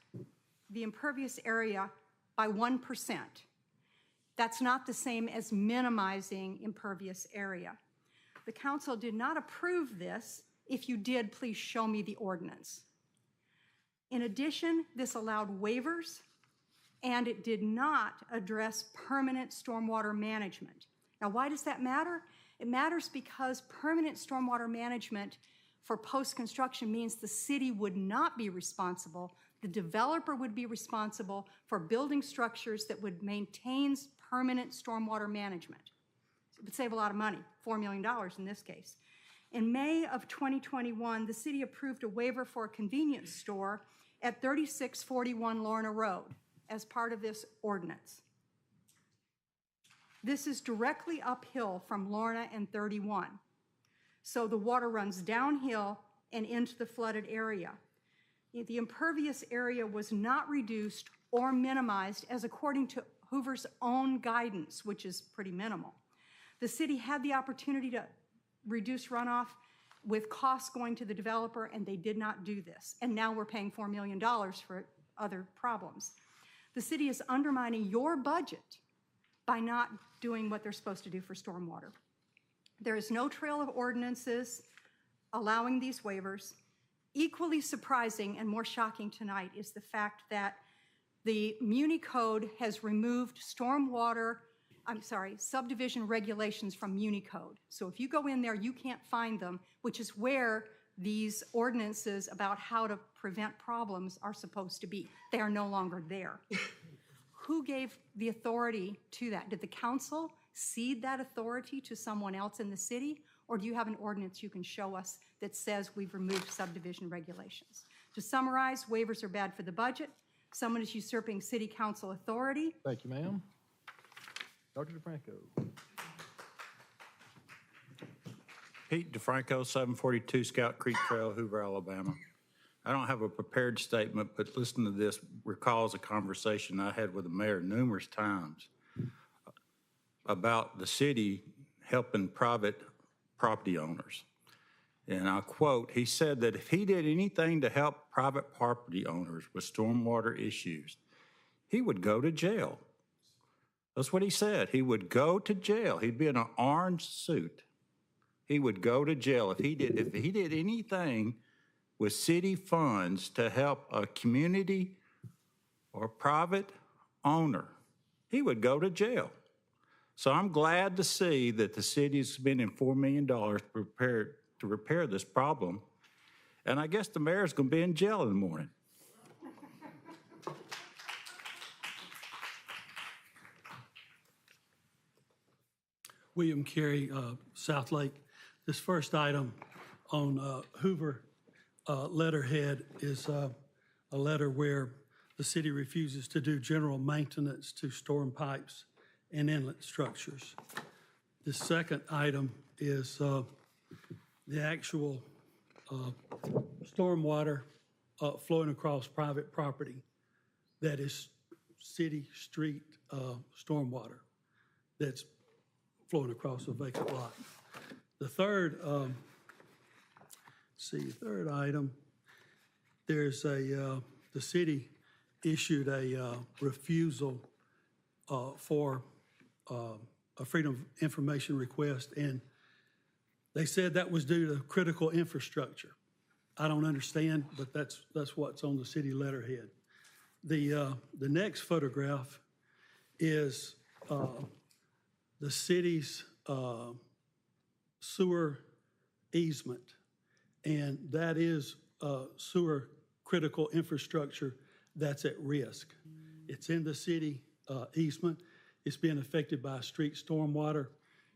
the impervious area by 1%. That's not the same as minimizing impervious area. The council did not approve this. If you did, please show me the ordinance. In addition, this allowed waivers, and it did not address permanent stormwater management. Now, why does that matter? It matters because permanent stormwater management for post-construction means the city would not be responsible. The developer would be responsible for building structures that would maintain permanent stormwater management. It would save a lot of money, $4 million in this case. In May of 2021, the city approved a waiver for a convenience store at 3641 Lorna Road as part of this ordinance. This is directly uphill from Lorna and 31. So the water runs downhill and into the flooded area. The impervious area was not reduced or minimized as according to Hoover's own guidance, which is pretty minimal. The city had the opportunity to reduce runoff with costs going to the developer, and they did not do this. And now we're paying $4 million for other problems. The city is undermining your budget by not doing what they're supposed to do for stormwater. There is no trail of ordinances allowing these waivers. Equally surprising and more shocking tonight is the fact that the Muni Code has removed subdivision regulations from Muni Code. So if you go in there, you can't find them, which is where these ordinances about how to prevent problems are supposed to be. They are no longer there. Who gave the authority to that? Did the council cede that authority to someone else in the city? Or do you have an ordinance you can show us that says we've removed subdivision regulations? To summarize, waivers are bad for the budget. Someone is usurping city council authority. Thank you, ma'am. Dr. Defranco. Pete Defranco, 742 Scout Creek Trail, Hoover, Alabama. I don't have a prepared statement, but listening to this recalls a conversation I had with the mayor numerous times about the city helping private property owners. And I quote, he said that if he did anything to help private property owners with stormwater issues, he would go to jail. That's what he said. He would go to jail. He'd be in an orange suit. He would go to jail if he did anything with city funds to help a community or private owner. He would go to jail. So I'm glad to see that the city's spending $4 million to repair this problem. And I guess the mayor's going to be in jail in the morning. William Carey, South Lake. This first item on Hoover letterhead is a letter where the city refuses to do general maintenance to storm pipes and inlet structures. The second item is the actual stormwater flowing across private property that is city street stormwater that's flowing across a vacant lot. The third, third item, there's the city issued a refusal for a freedom of information request, and they said that was due to critical infrastructure. I don't understand, but that's what's on the city letterhead. The next photograph is the city's sewer easement, and that is sewer critical infrastructure that's at risk. It's in the city easement. It's being affected by street stormwater,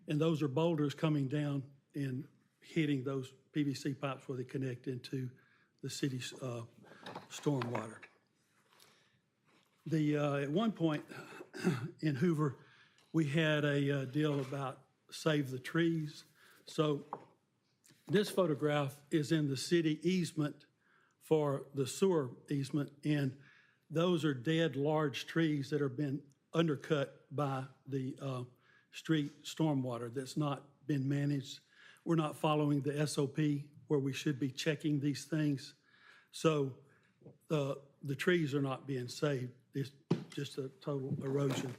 and those are boulders coming down and hitting those PVC pipes where they connect into the city's stormwater. At one point in Hoover, we had a deal about save the trees. So this photograph is in the city easement for the sewer easement, and those are dead large trees that have been undercut by the street stormwater that's not been managed. We're not following the SOP where we should be checking these things. So the trees are not being saved. It's just a total erosion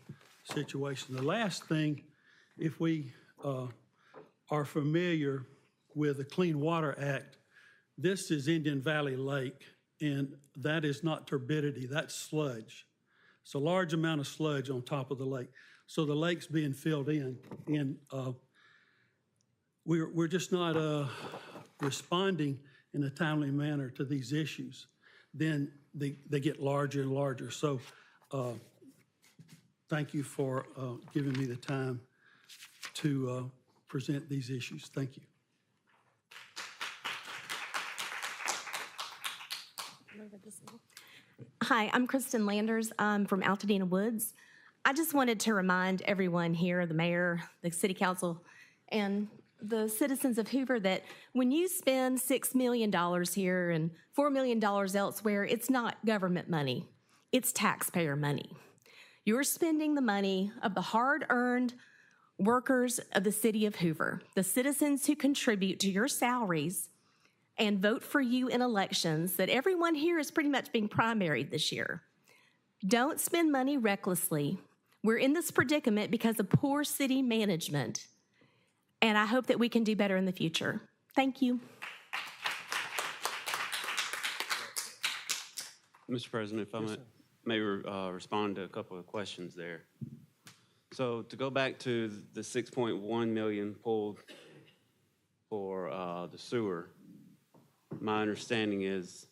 situation. The last thing, if we are familiar with the Clean Water Act, this is Indian Valley Lake, and that is not turbidity, that's sludge. It's a large amount of sludge on top of the lake. So the lake's being filled in, and we're just not responding in a timely manner to these issues. Then they get larger and larger. So thank you for giving me the time to present these issues. Thank you. Hi, I'm Kristen Landers. I'm from Altadena Woods. I just wanted to remind everyone here, the mayor, the city council, and the citizens of Hoover that when you spend $6 million here and $4 million elsewhere, it's not government money. It's taxpayer money. You're spending the money of the hard-earned workers of the city of Hoover, the citizens who contribute to your salaries and vote for you in elections that everyone here is pretty much being primaried this year. Don't spend money recklessly. We're in this predicament because of poor city management, and I hope that we can do better in the future. Thank you. Mr. President, if I may respond to a couple of questions there. So to go back to the 6.1 million pulled for the sewer, my understanding is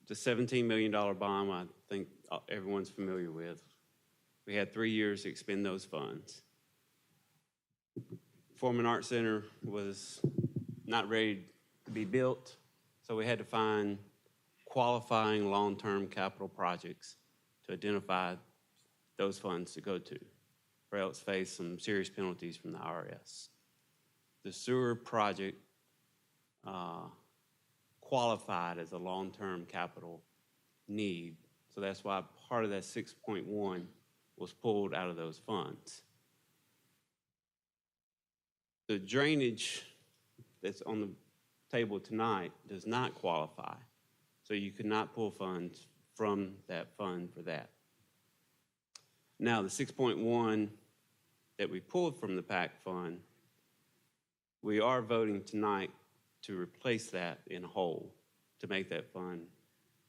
the $17 million bond, I think everyone's familiar with. We had 3 years to expend those funds. Foreman Art Center was not ready to be built, so we had to find qualifying long-term capital projects to identify those funds to go to, or else face some serious penalties from the IRS. The sewer project qualified as a long-term capital need, so that's why part of that 6.1 was pulled out of those funds. The drainage that's on the table tonight does not qualify, so you could not pull funds from that fund for that. Now, the 6.1 that we pulled from the PAC fund, we are voting tonight to replace that in whole, to make that fund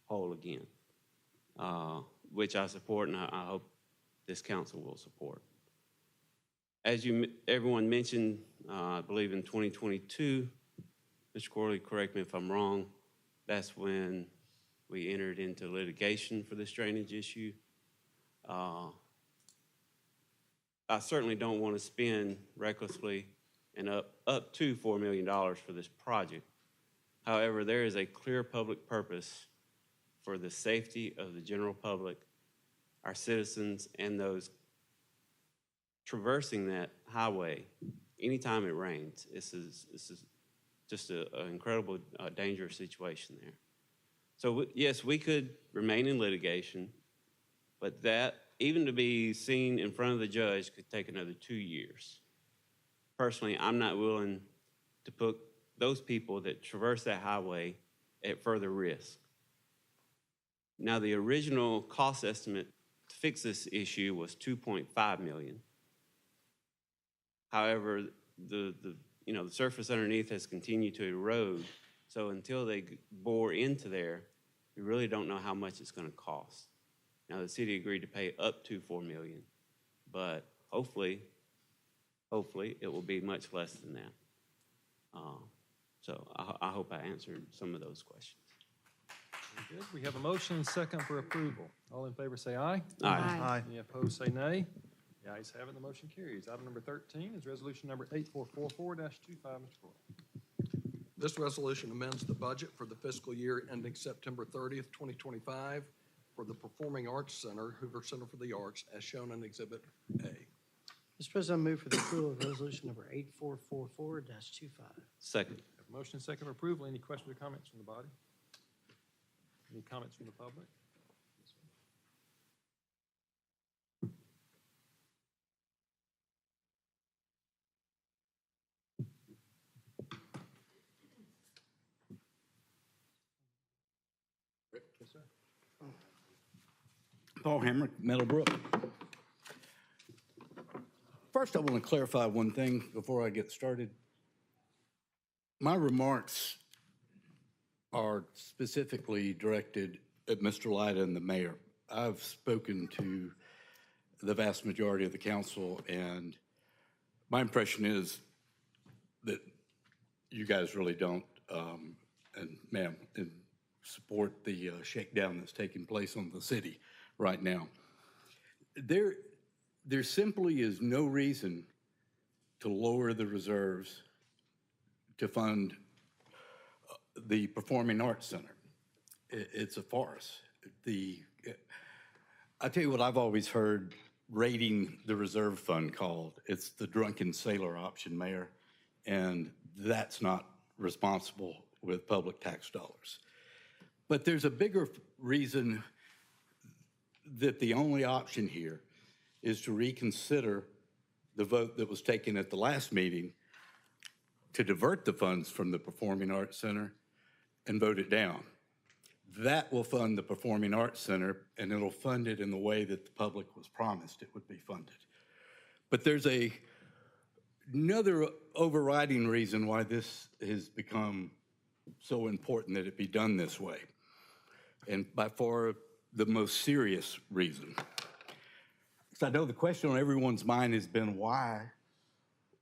whole again, which I support and I hope this council will support. As everyone mentioned, I believe in 2022, Mr. Corley, correct me if I'm wrong, that's when we entered into litigation for this drainage issue. I certainly don't want to spend recklessly and up to $4 million for this project. However, there is a clear public purpose for the safety of the general public, our citizens, and those traversing that highway anytime it rains. This is just an incredible, dangerous situation there. So yes, we could remain in litigation, but that, even to be seen in front of the judge, could take another 2 years. Personally, I'm not willing to put those people that traverse that highway at further risk. Now, the original cost estimate to fix this issue was $2.5 million. However, the surface underneath has continued to erode, so until they bore into there, we really don't know how much it's going to cost. Now, the city agreed to pay up to $4 million, but hopefully it will be much less than that. So I hope I answered some of those questions. Very good. We have a motion and second for approval. All in favor say aye. Aye. Aye. Any opposed say nay. The ayes have it, the motion carries. Item number 13 is resolution number 8444-25, Mr. Corley. This resolution amends the budget for the fiscal year ending September 30th, 2025 for the Performing Arts Center, Hoover Center for the Arts, as shown in Exhibit A. Mr. President, I move for the approval of resolution number 8444-25. Second. Have a motion and second for approval. Any questions or comments from the body? Any comments from the public? Yes, sir. Paul Hammer, Middlebrooks. First, I want to clarify one thing before I get started. My remarks are specifically directed at Mr. Lyda and the mayor. I've spoken to the vast majority of the council, and my impression is that you guys really don't, and ma'am, support the shakedown that's taking place on the city right now. There simply is no reason to lower the reserves to fund the Performing Arts Center. it's a farce. I tell you what I've always heard raiding the reserve fund called. It's the drunken sailor option, Mayor, and that's not responsible with public tax dollars. But there's a bigger reason that the only option here is to reconsider the vote that was taken at the last meeting to divert the funds from the Performing Arts Center and vote it down. That will fund the Performing Arts Center, and it'll fund it in the way that the public was promised it would be funded. But there's another overriding reason why this has become so important that it be done this way, and by far the most serious reason. So I know the question on everyone's mind has been, why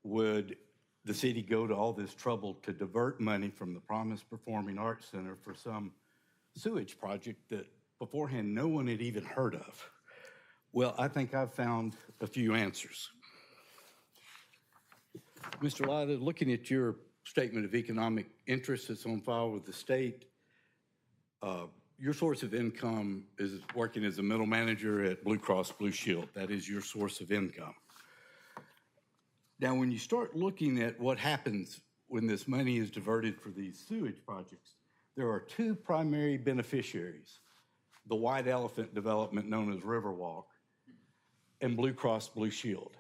would the city go to all this trouble to divert money from the promised Performing Arts Center for some sewage project that beforehand no one had even heard of? Well, I think I've found a few answers. Mr. Lyda, looking at your statement of economic interest that's on file with the state, your source of income is working as a middle manager at Blue Cross Blue Shield. That is your source of income. Now, when you start looking at what happens when this money is diverted for these sewage projects, there are two primary beneficiaries: the White Elephant development known as Riverwalk and Blue Cross Blue Shield.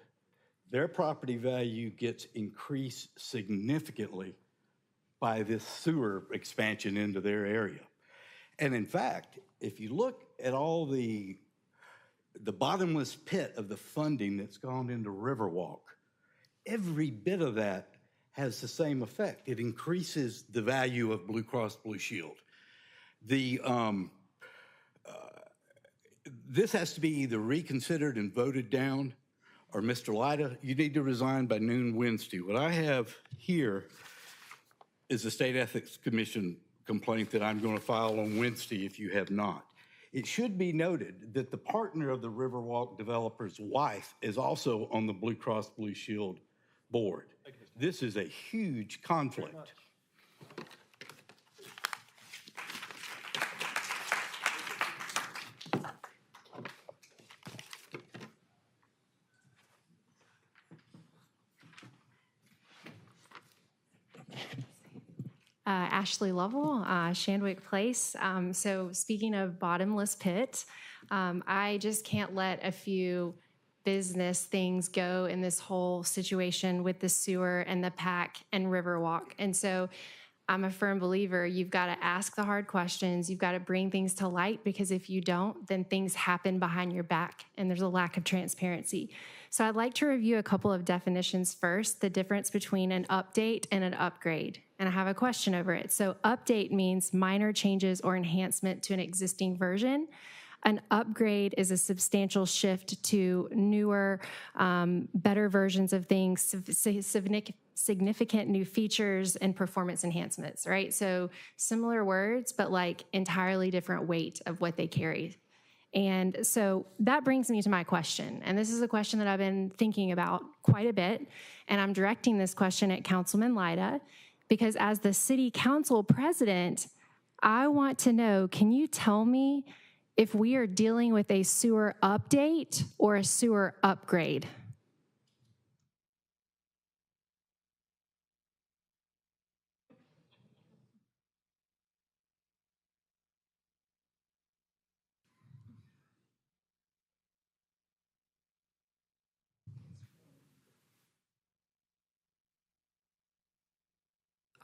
Their property value gets increased significantly by this sewer expansion into their area. And in fact, if you look at all the bottomless pit of the funding that's gone into Riverwalk, every bit of that has the same effect. It increases the value of Blue Cross Blue Shield. This has to be either reconsidered and voted down, or Mr. Lyda, you need to resign by noon Wednesday. What I have here is a State Ethics Commission complaint that I'm going to file on Wednesday if you have not. It should be noted that the partner of the Riverwalk developer's wife is also on the Blue Cross Blue Shield board. This is a huge conflict. Ashley Lovell, Shandwick Place. So speaking of bottomless pit, I just can't let a few business things go in this whole situation with the sewer and the PAC and Riverwalk. And so I'm a firm believer you've got to ask the hard questions. You've got to bring things to light, because if you don't, then things happen behind your back and there's a lack of transparency. So I'd like to review a couple of definitions first, the difference between an update and an upgrade. And I have a question over it. So update means minor changes or enhancement to an existing version. An upgrade is a substantial shift to newer, better versions of things, significant new features and performance enhancements, right? So similar words, but like entirely different weight of what they carry. And so that brings me to my question. And this is a question that I've been thinking about quite a bit. And I'm directing this question at Councilman Lyda, because as the city council president, I want to know, can you tell me if we are dealing with a sewer update or a sewer upgrade?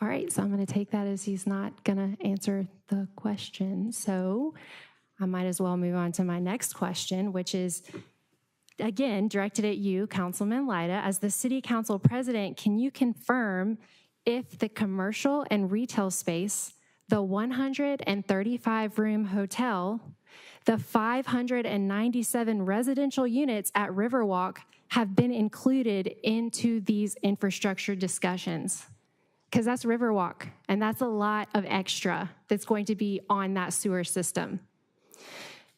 All right, so I'm going to take that as he's not going to answer the question. So I might as well move on to my next question, which is, again, directed at you, Councilman Lyda. As the city council president, can you confirm if the commercial and retail space, the 135-room hotel, the 597 residential units at Riverwalk have been included into these infrastructure discussions? Because that's Riverwalk, and that's a lot of extra that's going to be on that sewer system.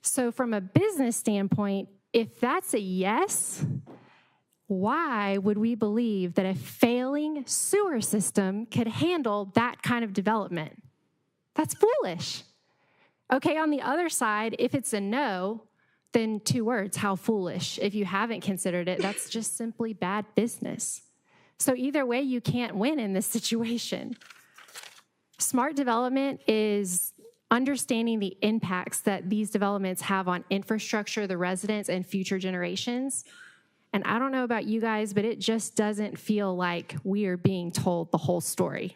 So from a business standpoint, if that's a yes, why would we believe that a failing sewer system could handle that kind of development? That's foolish. Okay, on the other side, if it's a no, then 2 words, how foolish. If you haven't considered it, that's just simply bad business. So either way, you can't win in this situation. Smart development is understanding the impacts that these developments have on infrastructure, the residents, and future generations. And I don't know about you guys, but it just doesn't feel like we are being told the whole story.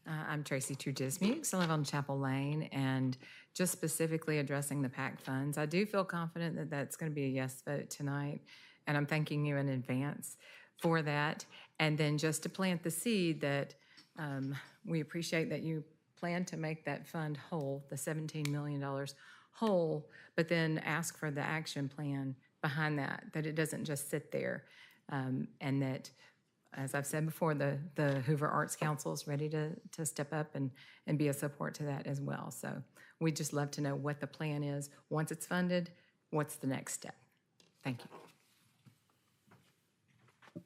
I'm Tracy to Dismukes. I live on Chapel Lane, and just specifically addressing the PAC funds, I do feel confident that that's going to be a yes vote tonight, and I'm thanking you in advance for that. And then just to plant the seed that we appreciate that you plan to make that fund whole, the $17 million whole, but then ask for the action plan behind that, that it doesn't just sit there, and that, as I've said before, the Hoover Arts Council is ready to step up and be a support to that as well. So we'd just love to know what the plan is. Once it's funded, what's the next step? Thank you.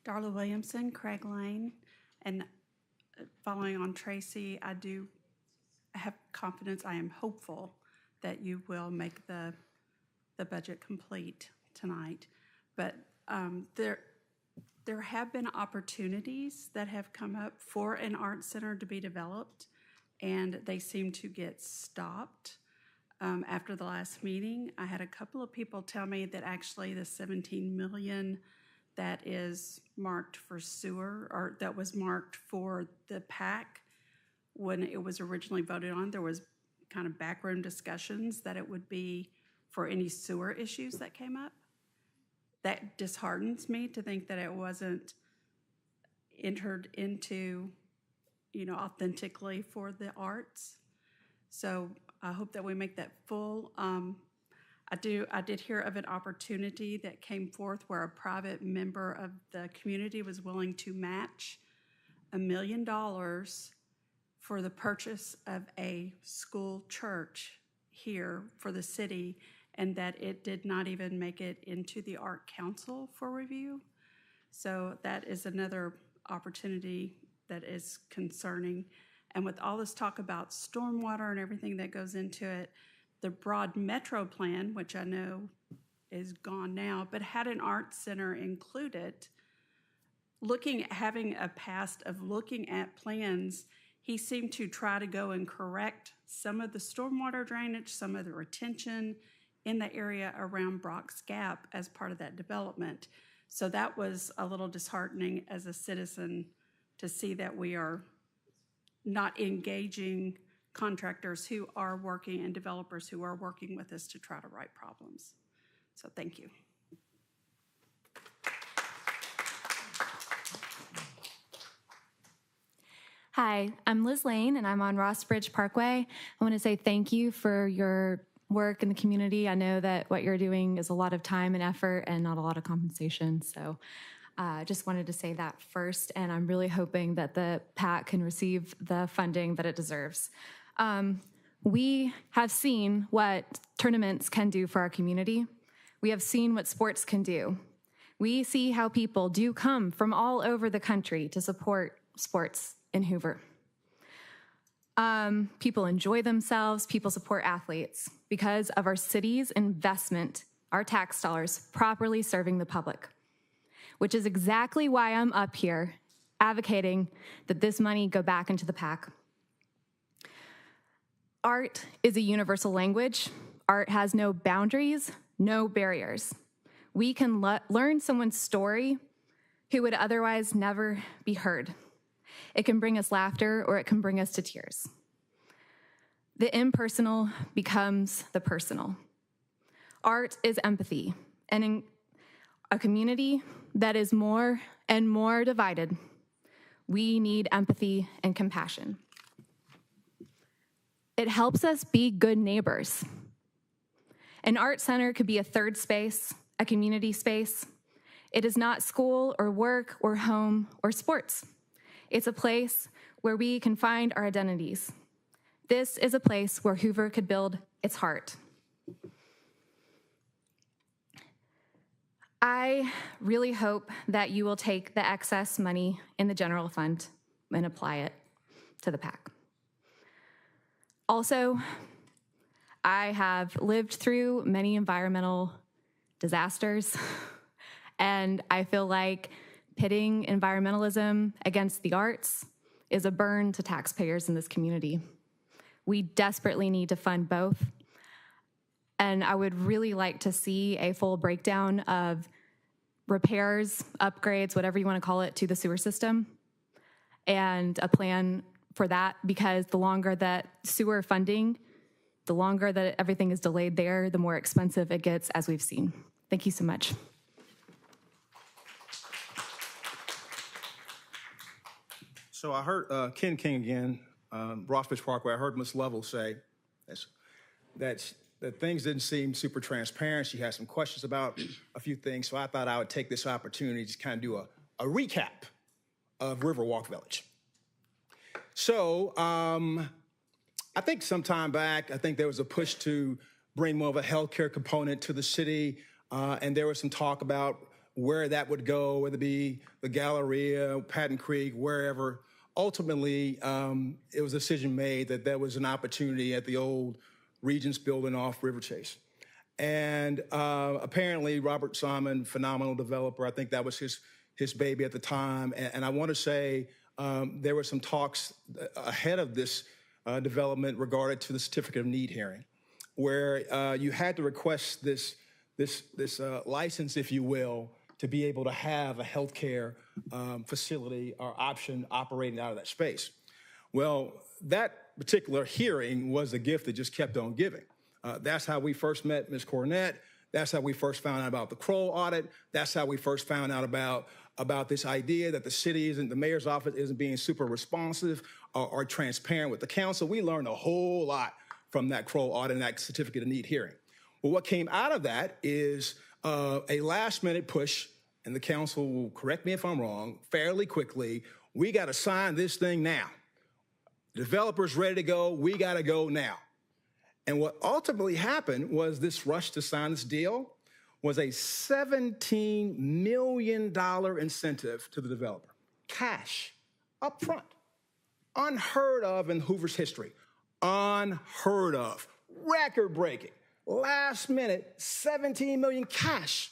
Darla Williamson, Craig Lane. And following on Tracy, I do have confidence, I am hopeful that you will make the budget complete tonight. But there have been opportunities that have come up for an art center to be developed, and they seem to get stopped. After the last meeting, I had a couple of people tell me that actually the $17 million that is marked for sewer, or that was marked for the PAC, when it was originally voted on, there was kind of backroom discussions that it would be for any sewer issues that came up. That disheartens me to think that it wasn't entered into, authentically for the arts. So I hope that we make that full. I did hear of an opportunity that came forth where a private member of the community was willing to match $1 million for the purchase of a school church here for the city, and that it did not even make it into the Art Council for review. So that is another opportunity that is concerning. And with all this talk about stormwater and everything that goes into it, the broad metro plan, which I know is gone now, but had an art center included, having a past of looking at plans, he seemed to try to go and correct some of the stormwater drainage, some of the retention in the area around Brock's Gap as part of that development. So that was a little disheartening as a citizen to see that we are not engaging contractors who are working and developers who are working with us to try to right problems. So thank you. Hi, I'm Liz Lane, and I'm on Ross Bridge Parkway. I want to say thank you for your work in the community. I know that what you're doing is a lot of time and effort and not a lot of compensation. So I just wanted to say that first, and I'm really hoping that the PAC can receive the funding that it deserves. We have seen what tournaments can do for our community. We have seen what sports can do. We see how people do come from all over the country to support sports in Hoover. People enjoy themselves, people support athletes because of our city's investment, our tax dollars properly serving the public, which is exactly why I'm up here advocating that this money go back into the PAC. Art is a universal language. Art has no boundaries, no barriers. We can learn someone's story who would otherwise never be heard. It can bring us laughter, or it can bring us to tears. The impersonal becomes the personal. Art is empathy, and in a community that is more and more divided, we need empathy and compassion. It helps us be good neighbors. An art center could be a third space, a community space. It is not school or work or home or sports. It's a place where we can find our identities. This is a place where Hoover could build its heart. I really hope that you will take the excess money in the general fund and apply it to the PAC. Also, I have lived through many environmental disasters, and I feel like pitting environmentalism against the arts is a burn to taxpayers in this community. We desperately need to fund both. And I would really like to see a full breakdown of repairs, upgrades, whatever you want to call it, to the sewer system, and a plan for that, because the longer that sewer funding, the longer that everything is delayed there, the more expensive it gets, as we've seen. Thank you so much. So I heard Ken King again, Rossbridge Parkway. I heard Ms. Lovell say that things didn't seem super transparent. She had some questions about a few things. So I thought I would take this opportunity to just kind of do a recap of Riverwalk Village. So I think some time back, I think there was a push to bring more of a healthcare component to the city. And there was some talk about where that would go, whether it be the Galleria, Patton Creek, wherever. Ultimately, it was a decision made that there was an opportunity at the old Regents building off River Chase. And apparently Robert Simon, phenomenal developer, I think that was his baby at the time. And I want to say there were some talks ahead of this development regarding to the certificate of need hearing, where you had to request this license, if you will, to be able to have a healthcare facility or option operating out of that space. Well, that particular hearing was a gift that just kept on giving. That's how we first met Ms. Cornett. That's how we first found out about the Kroll audit. That's how we first found out about this idea that the city isn't, the mayor's office isn't being super responsive or transparent with the council. We learned a whole lot from that Kroll audit and that certificate of need hearing. Well, what came out of that is a last minute push, and the council will correct me if I'm wrong, fairly quickly. We got to sign this thing now. Developer's ready to go. We got to go now. And what ultimately happened was this rush to sign this deal was a $17 million incentive to the developer. Cash, up front. Unheard of in Hoover's history. Unheard of. Record-breaking. Last minute, $17 million cash.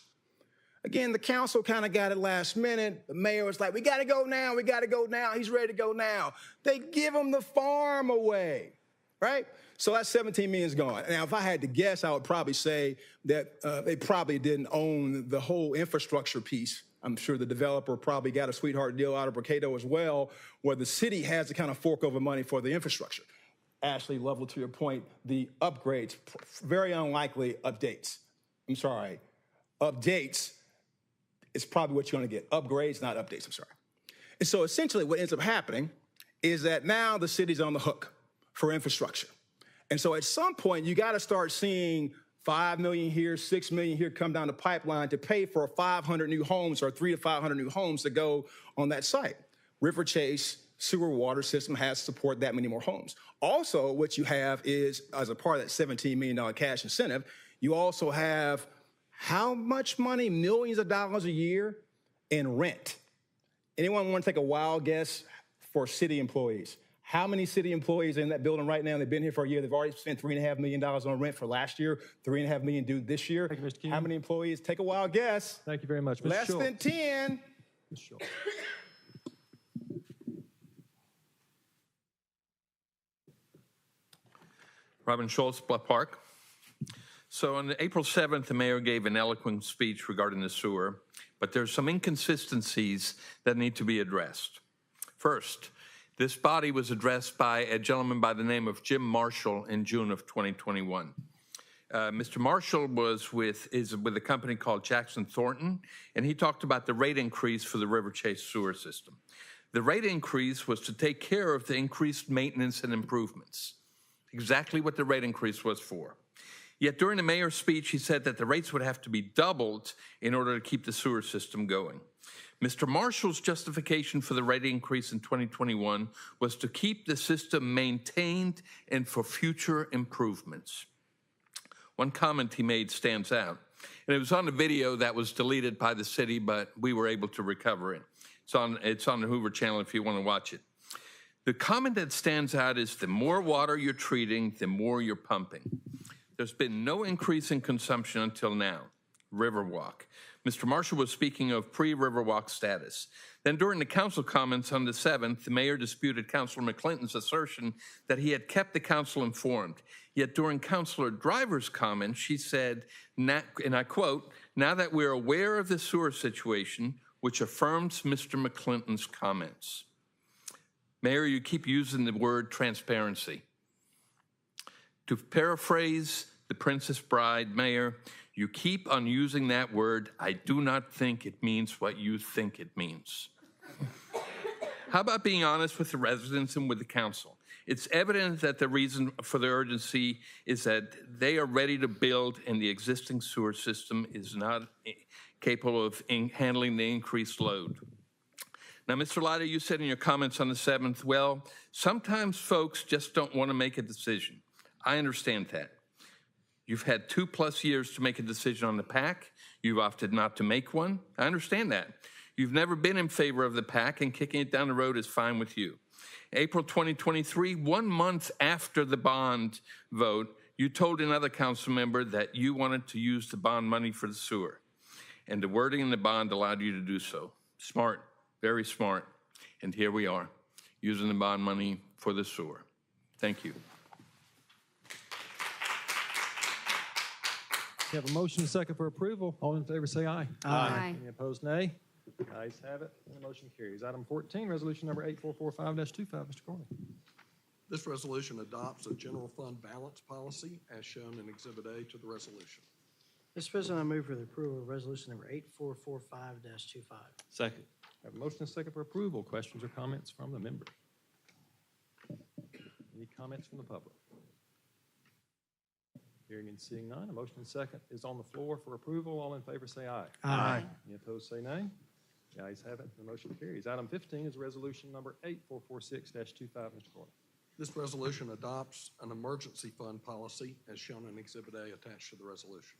Again, the council kind of got it last minute. The mayor was like, we got to go now, we got to go now. He's ready to go now. They give him the farm away, right? So that $17 million is gone. Now, if I had to guess, I would probably say that they probably didn't own the whole infrastructure piece. I'm sure the developer probably got a sweetheart deal out of Brocato as well, where the city has to kind of fork over money for the infrastructure. Ashley, Lovell, to your point, the upgrades, very unlikely updates. I'm sorry, updates is probably what you're going to get. Upgrades, not updates, I'm sorry. And so essentially what ends up happening is that now the city's on the hook for infrastructure. And so at some point, you got to start seeing 5 million here, 6 million here come down the pipeline to pay for 500 new homes or 300 to 500 new homes to go on that site. River Chase sewer water system has to support that many more homes. Also, what you have is, as a part of that $17 million cash incentive, you also have how much money? Millions of dollars a year in rent. Anyone want to take a wild guess for city employees? How many city employees are in that building right now? They've been here for a year. They've already spent $3.5 million on rent for last year, $3.5 million due this year. Thank you, Mr. King. How many employees? Take a wild guess. Thank you very much. Ms. Less Schultz. than 10. Ms. Schultz. Robin Schultz, Bluff Park. So on April 7th, the mayor gave an eloquent speech regarding the sewer, but there's some inconsistencies that need to be addressed. First, this body was addressed by a gentleman by the name of Jim Marshall in June of 2021. Mr. Marshall is with a company called Jackson Thornton, and he talked about the rate increase for the River Chase sewer system. The rate increase was to take care of the increased maintenance and improvements, exactly what the rate increase was for. Yet during the mayor's speech, he said that the rates would have to be doubled in order to keep the sewer system going. Mr. Marshall's justification for the rate increase in 2021 was to keep the system maintained and for future improvements. One comment he made stands out. And it was on the video that was deleted by the city, but we were able to recover it. It's on the Hoover channel if you want to watch it. The comment that stands out is the more water you're treating, the more you're pumping. There's been no increase in consumption until now. Riverwalk. Mr. Marshall was speaking of pre-Riverwalk status. Then during the council comments on the 7th, the mayor disputed Councilor McClinton's assertion that he had kept the council informed. Yet during Councilor Driver's comment, she said, and I quote, "Now that we're aware of the sewer situation," which affirms Mr. McClinton's comments. Mayor, you keep using the word transparency. To paraphrase The Princess Bride, Mayor, you keep on using that word. I do not think it means what you think it means. How about being honest with the residents and with the council? It's evident that the reason for the urgency is that they are ready to build and the existing sewer system is not capable of handling the increased load. Now, Mr. Leiter, you said in your comments on the 7th, well, sometimes folks just don't want to make a decision. I understand that. You've had 2+ years to make a decision on the PAC. You've opted not to make one. I understand that. You've never been in favor of the PAC, and kicking it down the road is fine with you. April 2023, 1 month after the bond vote, you told another council member that you wanted to use the bond money for the sewer, and the wording in the bond allowed you to do so. Smart, very smart. And here we are, using the bond money for the sewer. Thank you. We have a motion and a second for approval. All in favor say aye. Aye. Any opposed, nay? Ayes have it, and the motion carries. Item 14, resolution number 8445-25, Mr. Corley. This resolution adopts a general fund balance policy as shown in Exhibit A to the resolution. Mr. President, I move for the approval of resolution number 8445-25. Second. Have a motion and a second for approval. Questions or comments from the members? Any comments from the public? Hearing and seeing none, a motion and second is on the floor for approval. All in favor say aye. Aye. Any opposed say nay. The ayes have it, the motion carries. Item 15 is resolution number 8446-25, Mr. Corley. This resolution adopts an emergency fund policy as shown in Exhibit A attached to the resolution.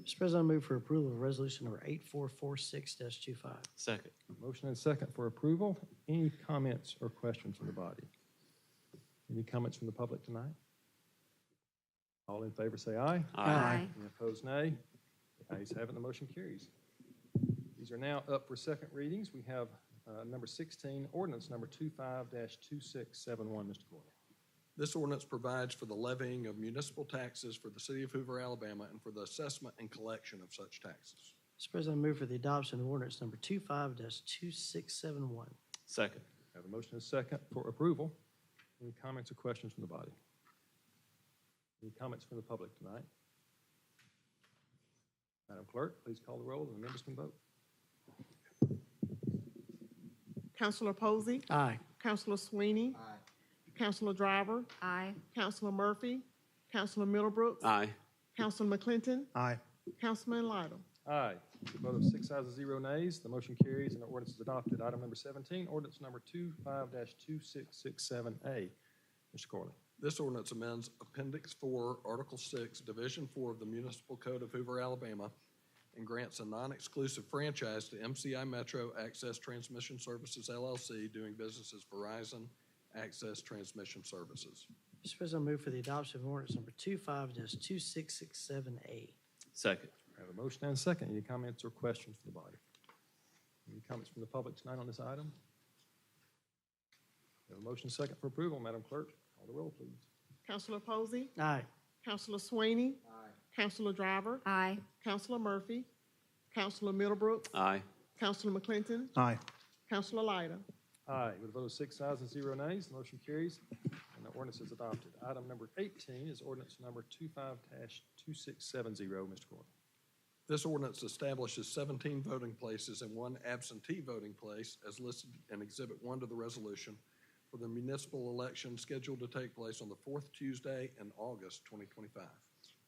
Mr. President, I move for approval of resolution number 8446-25. Second. Motion and second for approval. Any comments or questions from the body? Any comments from the public tonight? All in favor say aye. Aye. Any opposed, nay. The ayes have it, the motion carries. These are now up for second readings. We have number 16, ordinance number 25-2671, Mr. Corley. This ordinance provides for the levying of municipal taxes for the city of Hoover, Alabama, and for the assessment and collection of such taxes. Mr. President, I move for the adoption of ordinance number 25-2671. Second. Have a motion and a second for approval. Any comments or questions from the body? Any comments from the public tonight? Madam Clerk, please call the roll and the members can vote. Councilor Posey. Aye. Councilor Sweeney. Aye. Councilor Driver. Aye. Councilor Murphy. Councilor Middlebrooks. Aye. Councilor McClinton. Aye. Councilman Lytle. Aye. With a vote of 6 ayes and 0 nays, the motion carries and the ordinance is adopted. Item number 17, ordinance number 25-2667A. Mr. Corley. This ordinance amends Appendix 4, Article 6, Division 4 of the Municipal Code of Hoover, Alabama, and grants a non-exclusive franchise to MCI Metro Access Transmission Services, LLC, doing business as Verizon Access Transmission Services. Mr. President, I move for the adoption of ordinance number 25-2667A. Second. I have a motion and a second. Any comments or questions from the body? Any comments from the public tonight on this item? We have a motion and a second for approval. Madam Clerk, call the roll, please. Councilor Posey. Aye. Councilor Sweeney. Aye. Councilor Driver. Aye. Councilor Murphy. Councilor Middlebrooks. Aye. Councilor McClinton. Aye. Councilor Lytle. Aye. With a vote of 6 ayes and 0 nays, the motion carries and the ordinance is adopted. Item number 18 is ordinance number 25-2670. Mr. Corley. This ordinance establishes 17 voting places and 1 absentee voting place as listed in Exhibit 1 to the resolution for the municipal election scheduled to take place on the 4th Tuesday in August 2025.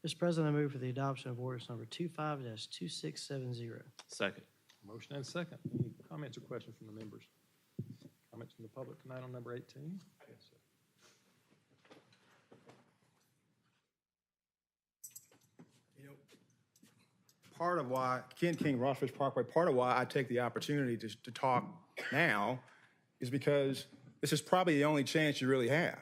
Mr. President, I move for the adoption of ordinance number 25-2670. Second. Motion and second. Any comments or questions from the members? Comments from the public tonight on number 18? Yes, sir. part of why, Ken King, Rossbridge Parkway, part of why I take the opportunity to talk now is because this is probably the only chance you really have.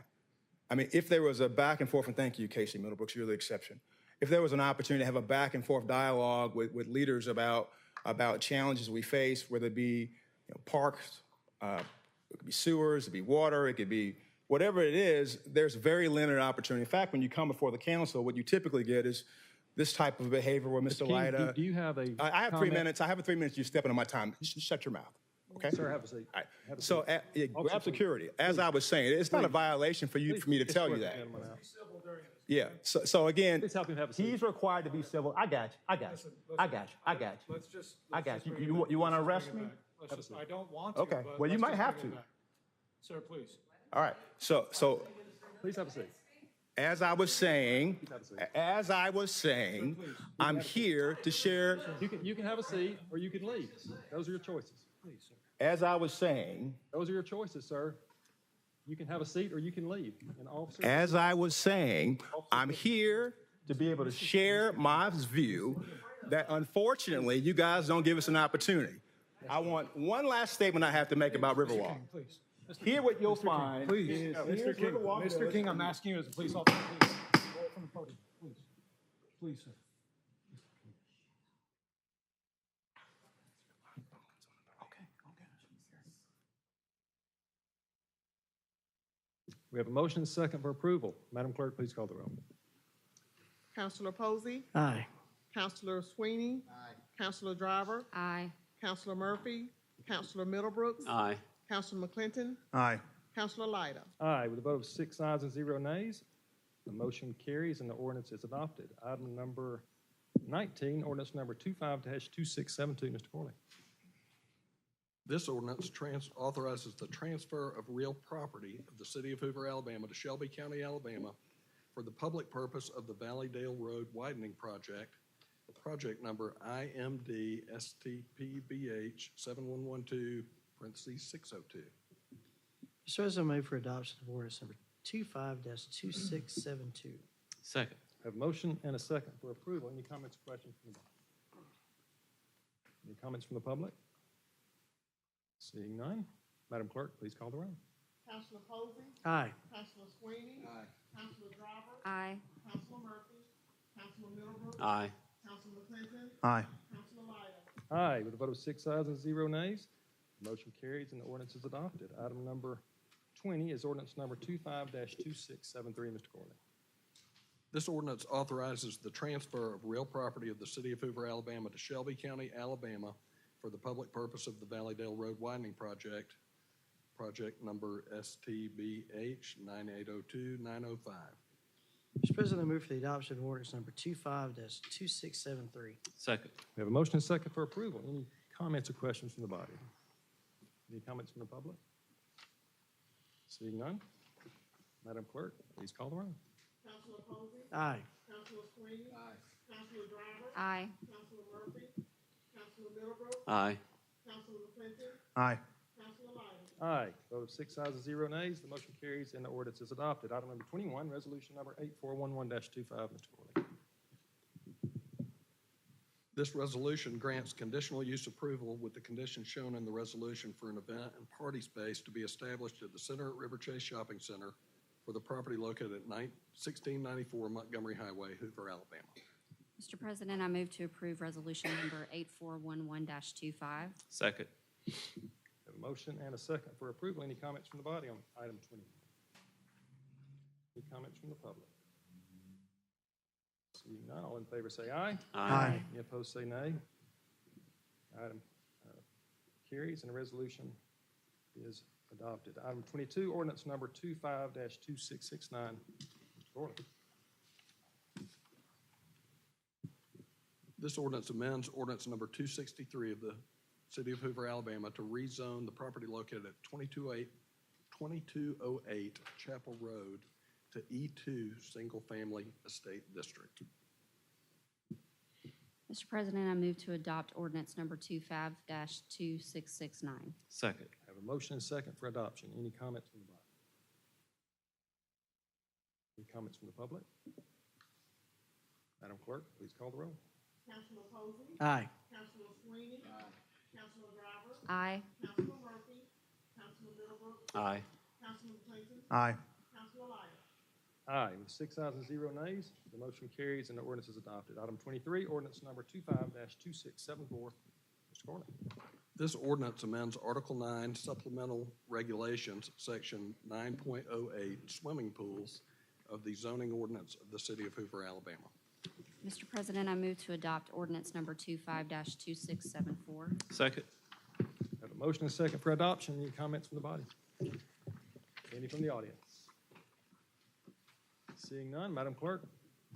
I mean, if there was a back and forth, and thank you, Casey Middlebrooks, you're the exception. If there was an opportunity to have a back and forth dialogue with leaders about challenges we face, whether it be parks, it could be sewers, it could be water, it could be whatever it is, there's very limited opportunity. In fact, when you come before the council, what you typically get is this type of behavior where Mr. King, Lyda. do you have a I have 3 comment? minutes. I have 3 minutes. You step into my time. Just shut your mouth. Okay? Sir, have a seat. All right. Have a So, seat. grab security. As I was saying, it's not a violation for me to tell you that. Yeah. So again, Please help him have a seat. he's required to be civil. I got you. I got you. I got you. I got you. Let's just. I got you. You want to arrest me? I don't want to. Okay. but Well, you let's might just have bring it to. back. Sir, please. All right. So Please have a seat. as I was saying, I'm here to share. You can have a seat or you can leave. Those are your choices. Please, sir. As I was saying, Those are your choices, sir. You can have a seat or you can leave. And officer, as I was saying, I'm here to be able to share my view that unfortunately you guys don't give us an opportunity. I want one last statement I have to make about Riverwalk. Please. Here what you'll find Please. is Mr. King, Riverwalk Mr. Village. King, I'm asking you as a police officer, please. Go from the podium, please. Please, sir. we have a motion and a second for approval. Madam Clerk, please call the roll. Councilor Posey, Aye. Councilor Sweeney. Councilor Driver, Aye. Councilor Murphy, Councilor Middlebrooks. Aye. Councilor McClinton, Aye. Councilor Lyda. Aye, with a vote of 6 ayes and 0 nays, the motion carries and the ordinance is adopted. Item number 19, ordinance number 25-2672, Mr. Corley. This ordinance authorizes the transfer of real property of the city of Hoover, Alabama to Shelby County, Alabama for the public purpose of the Valleydale Road Widening Project, project number IMD STPBH 7112, parentheses 602. Mr. President, I move for adoption of ordinance number 25-2672. Second. Have a motion and a second for approval. Any comments or questions from the board? Any comments from the public? Seeing none, Madam Clerk, please call the roll. Councilor Posey, Aye. Councilor Sweeney. Councilor Driver, Aye. Councilor Murphy, Councilor Middlebrooks. Aye. Councilor McClinton, Aye. Councilor Lyda. Aye, with a vote of 6 ayes and 0 nays, the motion carries and the ordinance is adopted. Item number 20 is ordinance number 25-2673, Mr. Corley. This ordinance authorizes the transfer of real property of the city of Hoover, Alabama to Shelby County, Alabama for the public purpose of the Valleydale Road Widening Project, project number STBH 9802-905. Mr. President, I move for the adoption of ordinance number 25-2673. Second. We have a motion and a second for approval. Any comments or questions from the body? Any comments from the public? Seeing none, Madam Clerk, please call the roll. Councilor Posey, Aye. Councilor Sweeney. Councilor Driver, Aye. Councilor Murphy, Councilor Middlebrooks. Aye. Councilor McClinton, Aye. Councilor Lyda. Aye. Vote of 6 ayes and 0 nays. The motion carries and the ordinance is adopted. Item number 21, resolution number 8411-25, Mr. Corley. This resolution grants conditional use approval with the conditions shown in the resolution for an event and party space to be established at the Center at River Chase Shopping Center for the property located at 1694 Montgomery Highway, Hoover, Alabama. Mr. President, I move to approve resolution number 8411-25. Second. Have a motion and a second for approval. Any comments from the body on item 20? Any comments from the public? Seeing none, all in favor say aye. Aye. Any opposed say nay. Item carries and the resolution is adopted. Item 22, ordinance number 25-2669. Mr. Corley. This ordinance amends ordinance number 263 of the City of Hoover, Alabama to rezone the property located at 2208 Chapel Road to E2 Single Family Estate District. Mr. President, I move to adopt ordinance number 25-2669. Second. Have a motion and a second for adoption. Any comments from the body? Any comments from the public? Madam Clerk, please call the roll. Councilor Posey. Aye. Councilor Sweeney. Councilor Driver. Aye. Councilor Murphy. Councilor Middlebrooks. Aye. Councilor Clinton. Aye. Councilor Lyons. Aye, with 6 ayes and 0 nays, the motion carries and the ordinance is adopted. Item 23, ordinance number 25-2674. Mr. Corner. This ordinance amends Article 9 Supplemental Regulations, Section 9.08 Swimming Pools of the zoning ordinance of the City of Hoover, Alabama. Mr. President, I move to adopt ordinance number 25-2674. Second. Have a motion and a second for adoption. Any comments from the body? Any from the audience? Seeing none, Madam Clerk,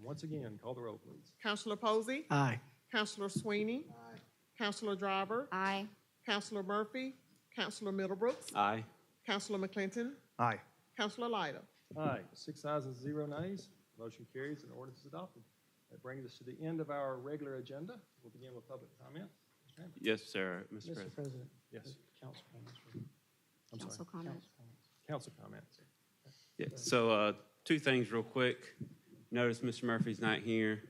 once again, call the roll, please. Councilor Posey. Aye. Councilor Sweeney. Aye. Councilor Driver. Aye. Councilor Murphy. Councilor Middlebrooks. Aye. Councilor McClinton. Aye. Councilor Lyons. Aye, 6 ayes and 0 nays, motion carries and the ordinance is adopted. That brings us to the end of our regular agenda. We'll begin with public comment. Mr. Chambers. Yes, sir, Mr. Mr. President. President. Yes. Council comments. I'm sorry. Council comments. Council comments. Yeah, so two things real quick. Notice Mr. Murphy's not here.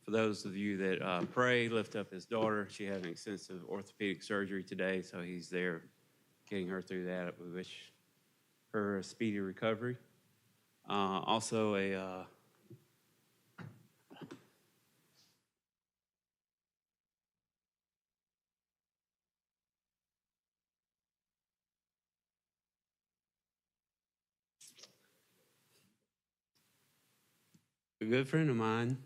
For those of you that pray, lift up his daughter. She had an extensive orthopedic surgery today, so he's there getting her through that. We wish her a speedy recovery. Also a good friend of mine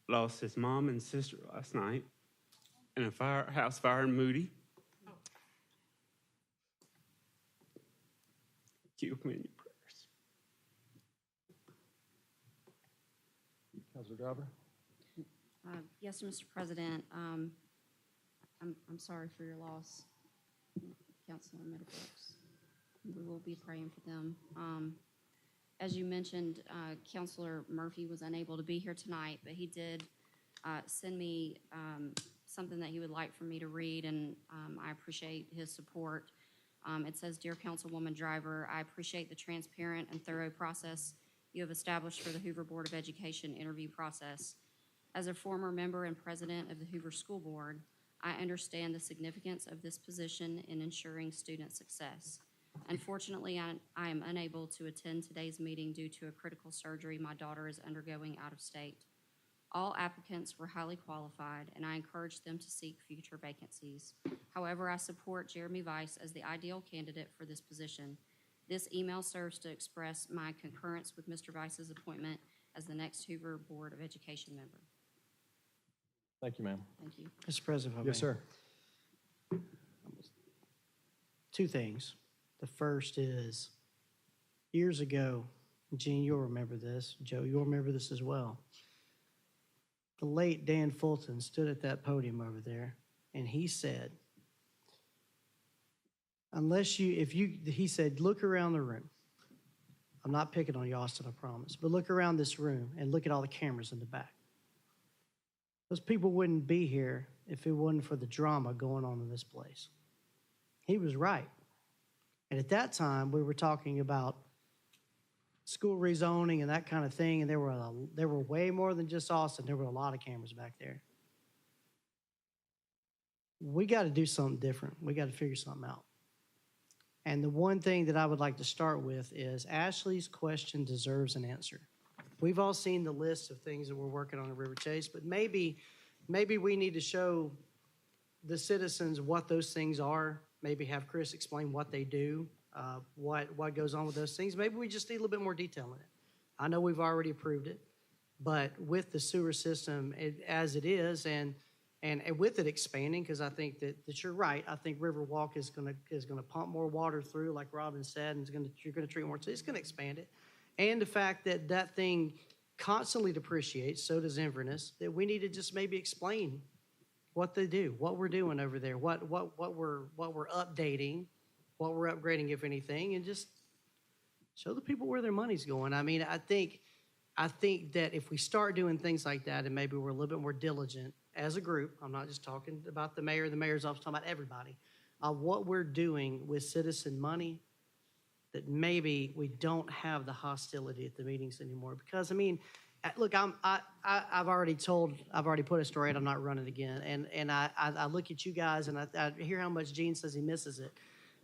lost his mom and sister last night in a house fire in Moody. Keep me in your prayers. Councilor Driver. Yes, Mr. President. I'm sorry for your loss, Councilor Middlebrooks. We will be praying for them. As you mentioned, Councilor Murphy was unable to be here tonight, but he did send me something that he would like for me to read, and I appreciate his support. It says, "Dear Councilwoman Driver, I appreciate the transparent and thorough process you have established for the Hoover Board of Education interview process. As a former member and president of the Hoover School Board, I understand the significance of this position in ensuring student success. Unfortunately, I am unable to attend today's meeting due to a critical surgery my daughter is undergoing out of state. All applicants were highly qualified, and I encourage them to seek future vacancies. However, I support Jeremy Weiss as the ideal candidate for this position. This email serves to express my concurrence with Mr. Weiss's appointment as the next Hoover Board of Education member." Thank you, ma'am. Thank you. Mr. President, if I Yes, may. sir. Two things. The first is, years ago, Gene, you'll remember this. Joe, you'll remember this as well. The late Dan Fulton stood at that podium over there, and he said, he said, look around the room. I'm not picking on you, Austin, I promise, but look around this room and look at all the cameras in the back. Those people wouldn't be here if it wasn't for the drama going on in this place. He was right. And at that time, we were talking about school rezoning and that kind of thing, and there were way more than just Austin. There were a lot of cameras back there. We got to do something different. We got to figure something out. And the one thing that I would like to start with is Ashley's question deserves an answer. We've all seen the list of things that we're working on in River Chase, but maybe we need to show the citizens what those things are. Maybe have Chris explain what they do, what goes on with those things. Maybe we just need a little bit more detail in it. I know we've already approved it, but with the sewer system as it is, and with it expanding, because I think that you're right. I think Riverwalk is gonna pump more water through, like Robin said, and you're gonna treat more. So it's gonna expand it, and the fact that that thing constantly depreciates, so does Inverness. That we need to just maybe explain what they do, what we're doing over there, what we're updating, what we're upgrading, if anything, and just show the people where their money's going. I mean, I think that if we start doing things like that, and maybe we're a little bit more diligent as a group, I'm not just talking about the mayor's office, I'm talking about everybody, what we're doing with citizen money, that maybe we don't have the hostility at the meetings anymore. Because, I mean, Look, I've already put a story out. I'm not running again. And I look at you guys and I hear how much Gene says he misses it.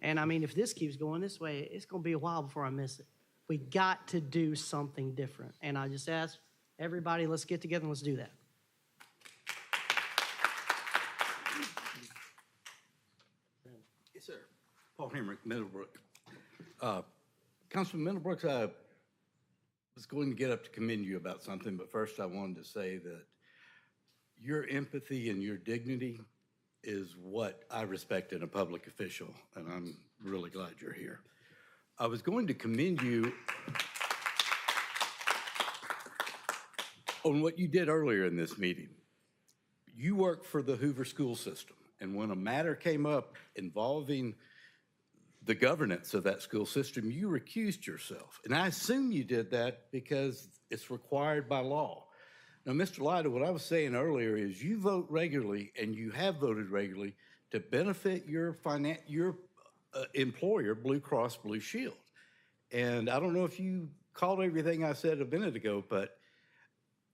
And I mean, if this keeps going this way, it's going to be a while before I miss it. We got to do something different. And I just ask everybody, let's get together and let's do that. Yes, sir. Paul Hemrick, Middlebrook. Councilman Middlebrooks, I was going to get up to commend you about something, but first I wanted to say that your empathy and your dignity is what I respect in a public official, and I'm really glad you're here. I was going to commend you on what you did earlier in this meeting. You work for the Hoover school system, and when a matter came up involving the governance of that school system, you recused yourself. And I assume you did that because it's required by law. Now, Mr. Lyda, what I was saying earlier is you vote regularly, and you have voted regularly to benefit your employer, Blue Cross Blue Shield. And I don't know if you caught everything I said a minute ago, but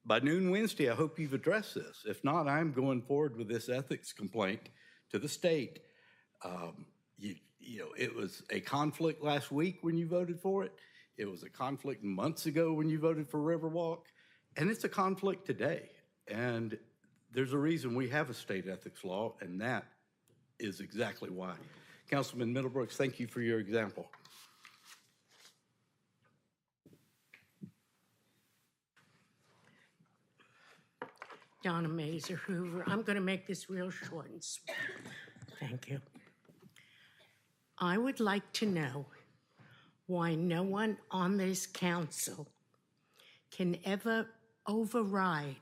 by noon Wednesday, I hope you've addressed this. If not, I'm going forward with this ethics complaint to the state. You know, it was a conflict last week when you voted for it. It was a conflict months ago when you voted for Riverwalk. And it's a conflict today. And there's a reason we have a state ethics law, and that is exactly why. Councilman Middlebrooks, thank you for your example. Donna Mazur, Hoover. I'm going to make this real short and sweet. Thank you. I would like to know why no one on this council can ever override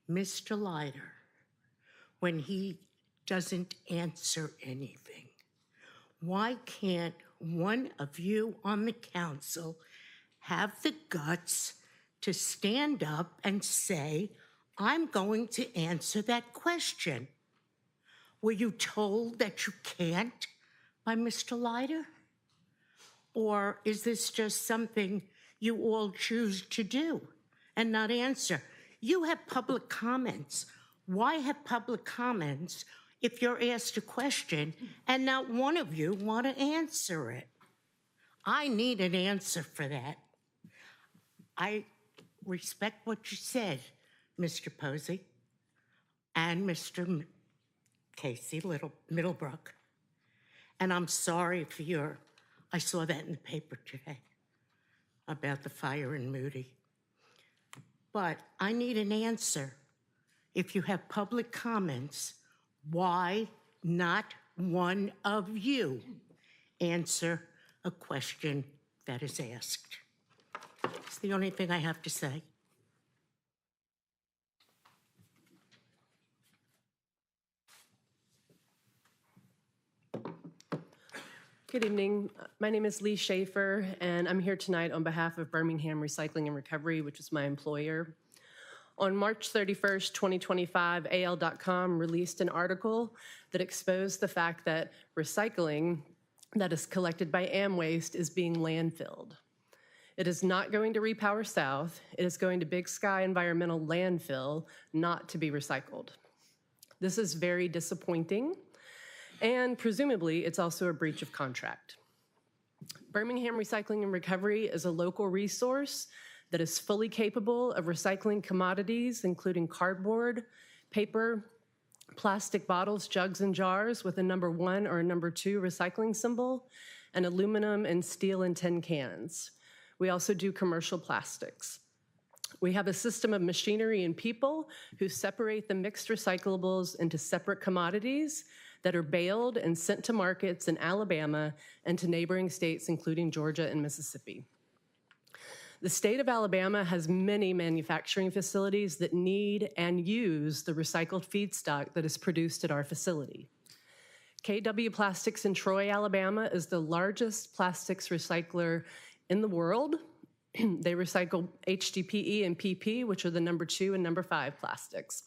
Mr. Leiter when he doesn't answer anything. Why can't one of you on the council have the guts to stand up and say, I'm going to answer that question? Were you told that you can't by Mr. Leiter? Or is this just something you all choose to do and not answer? You have public comments. Why have public comments if you're asked a question and not one of you want to answer it? I need an answer for that. I respect what you said, Mr. Posey and Mr. Casey Middlebrook. And I'm sorry for I saw that in the paper today about the fire in Moody. But I need an answer. If you have public comments, why not one of you answer a question that is asked? It's the only thing I have to say. Good evening. My name is Leigh Schaffer, and I'm here tonight on behalf of Birmingham Recycling and Recovery, which is my employer. On March 31st, 2025, AL.com released an article that exposed the fact that recycling that is collected by AmWaste is being landfilled. It is not going to Repower South. It is going to Big Sky Environmental Landfill, not to be recycled. This is very disappointing. And presumably, it's also a breach of contract. Birmingham Recycling and Recovery is a local resource that is fully capable of recycling commodities, including cardboard, paper, plastic bottles, jugs, and jars with a number 1 or a number 2 recycling symbol, and aluminum and steel and tin cans. We also do commercial plastics. We have a system of machinery and people who separate the mixed recyclables into separate commodities that are baled and sent to markets in Alabama and to neighboring states, including Georgia and Mississippi. The state of Alabama has many manufacturing facilities that need and use the recycled feedstock that is produced at our facility. KW Plastics in Troy, Alabama is the largest plastics recycler in the world. They recycle HDPE and PP, which are the number 2 and number 5 plastics.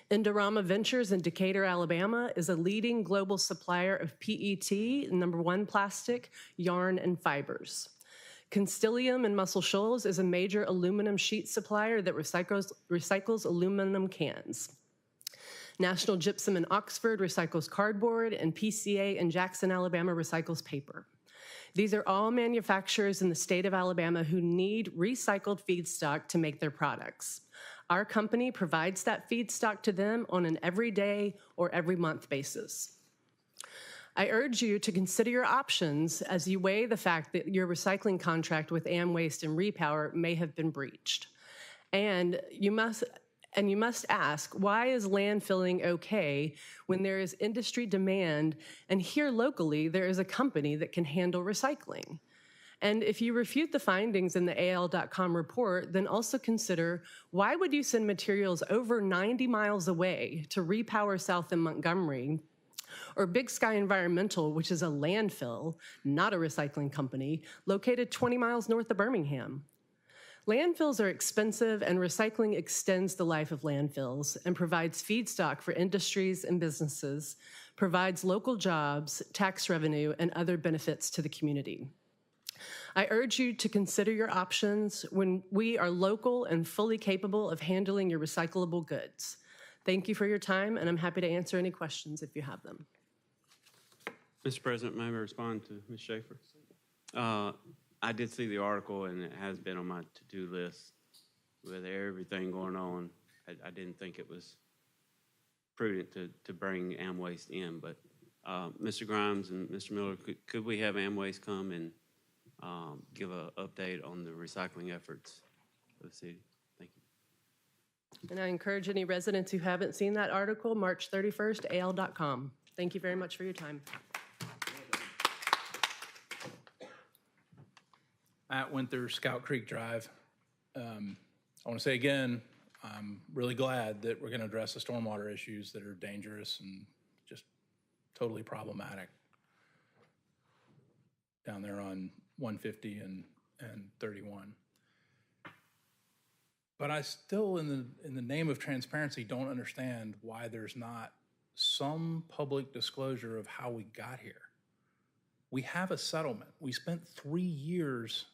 Indorama Ventures in Decatur, Alabama is a leading global supplier of PET, number 1 plastic, yarn, and fibers. Constellium in Muscle Shoals is a major aluminum sheet supplier that recycles aluminum cans. National Gypsum in Oxford recycles cardboard, and PCA in Jackson, Alabama recycles paper. These are all manufacturers in the state of Alabama who need recycled feedstock to make their products. Our company provides that feedstock to them on an everyday or every month basis. I urge you to consider your options as you weigh the fact that your recycling contract with AmWaste and Repower may have been breached. And you must ask, why is landfilling okay when there is industry demand and here locally there is a company that can handle recycling? And if you refute the findings in the AL.com report, then also consider, why would you send materials over 90 miles away to Repower South in Montgomery, or Big Sky Environmental, which is a landfill, not a recycling company, located 20 miles north of Birmingham? Landfills are expensive, and recycling extends the life of landfills and provides feedstock for industries and businesses, provides local jobs, tax revenue, and other benefits to the community. I urge you to consider your options when we are local and fully capable of handling your recyclable goods. Thank you for your time, and I'm happy to answer any questions if you have them. Mr. President, may I respond to Ms. Schaffer? I did see the article, and it has been on my to-do list with everything going on. I didn't think it was prudent to bring AmWaste in, but Mr. Grimes and Mr. Miller, could we have AmWaste come and give an update on the recycling efforts of the city? Thank you. And I encourage any residents who haven't seen that article, March 31st, AL.com. Thank you very much for your time. At Winther, Scout Creek Drive. I want to say again, I'm really glad that we're going to address the stormwater issues that are dangerous and just totally problematic down there on 150 and 31. But I still, in the name of transparency, don't understand why there's not some public disclosure of how we got here. We have a settlement. We spent 3 years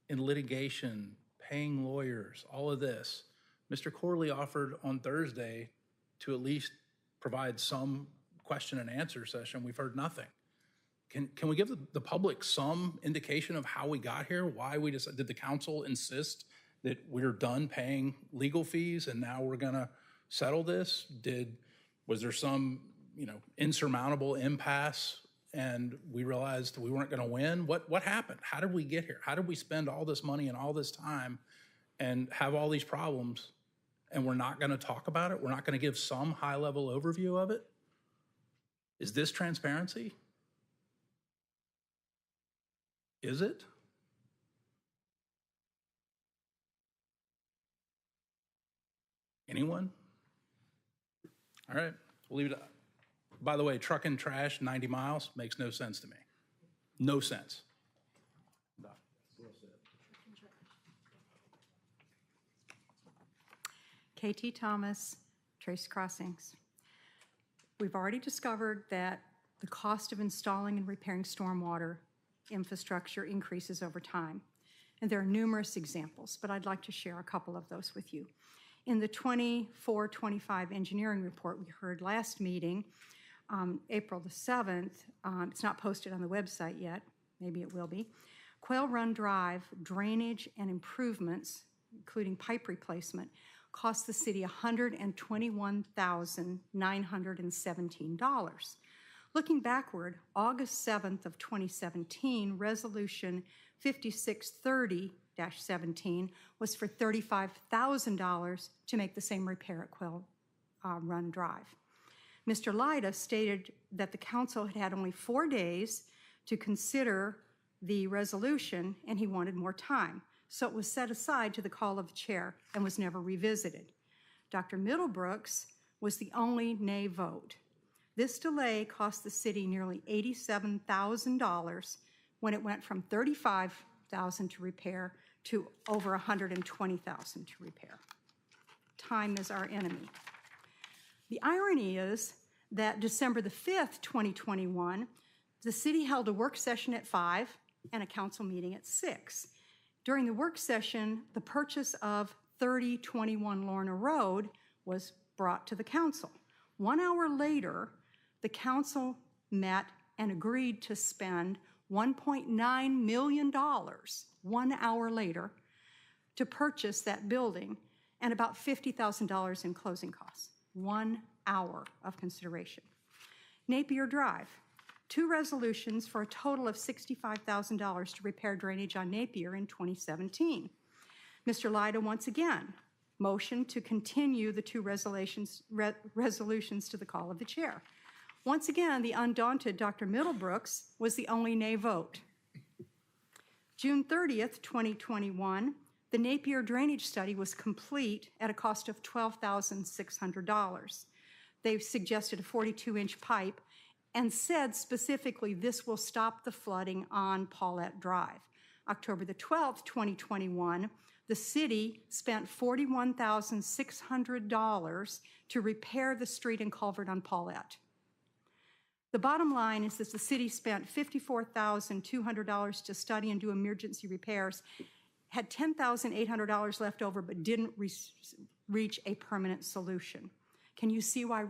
in litigation, paying lawyers, all of this. Mr. Corley offered on Thursday to at least provide some question and answer session. We've heard nothing. Can we give the public some indication of how we got here? Why we decided? Did the council insist that we're done paying legal fees and now we're gonna settle this? Was there some insurmountable impasse and we realized we weren't gonna win? What happened? How did we get here? How did we spend all this money and all this time and have all these problems and we're not gonna talk about it? We're not gonna give some high level overview of it? Is this transparency? Is it? Anyone? All right, we'll leave it. By the way, trucking trash 90 miles makes no sense to me. No sense. KT Thomas, Trace Crossings. We've already discovered that the cost of installing and repairing stormwater infrastructure increases over time. And there are numerous examples, but I'd like to share a couple of those with you. In the 24-25 engineering report we heard last meeting, April the 7th, it's not posted on the website yet, maybe it will be, Quail Run Drive drainage and improvements, including pipe replacement, cost the city $121,917. Looking backward, August 7th of 2017, Resolution 5630-17 was for $35,000 to make the same repair at Quail Run Drive. Mr. Lyda stated that the council had had only 4 days to consider the resolution and he wanted more time. So it was set aside to the call of the chair and was never revisited. Dr. Middlebrooks was the only nay vote. This delay cost the city nearly $87,000 when it went from $35,000 to repair to over $120,000 to repair. Time is our enemy. The irony is that December the 5th, 2021, the city held a work session at 5, and a council meeting at 6. During the work session, the purchase of 3021 Lorna Road was brought to the council. 1 hour later, the council met and agreed to spend $1.9 million 1 hour later to purchase that building and about $50,000 in closing costs. 1 hour of consideration. Napier Drive, 2 resolutions for a total of $65,000 to repair drainage on Napier in 2017. Mr. Lyda once again motioned to continue the 2 resolutions to the call of the chair. Once again, the undaunted Dr. Middlebrooks was the only nay vote. June 30th, 2021, the Napier drainage study was complete at a cost of $12,600. They suggested a 42-inch pipe and said specifically this will stop the flooding on Paulette Drive. October the 12th, 2021, the city spent $41,600 to repair the street and culvert on Paulette. The bottom line is that the city spent $54,200 to study and do emergency repairs, had $10,800 left over, but didn't reach a permanent solution. Can you see why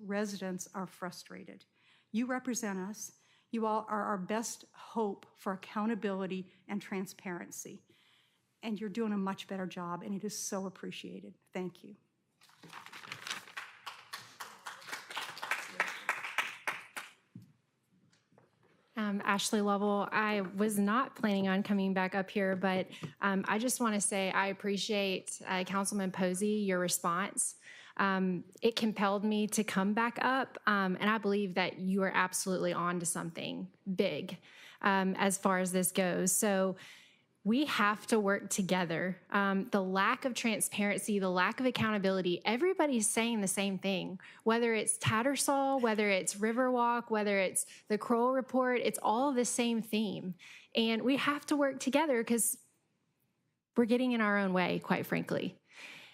residents are frustrated? You represent us. You all are our best hope for accountability and transparency. And you're doing a much better job, and it is so appreciated. Thank you. Ashley Lovell. I was not planning on coming back up here, but I just want to say I appreciate Councilman Posey, your response. It compelled me to come back up, and I believe that you are absolutely on to something big as far as this goes. So we have to work together. The lack of transparency, the lack of accountability, everybody's saying the same thing. Whether it's Tattersall, whether it's Riverwalk, whether it's the Kroll Report, it's all the same theme. And we have to work together because we're getting in our own way, quite frankly.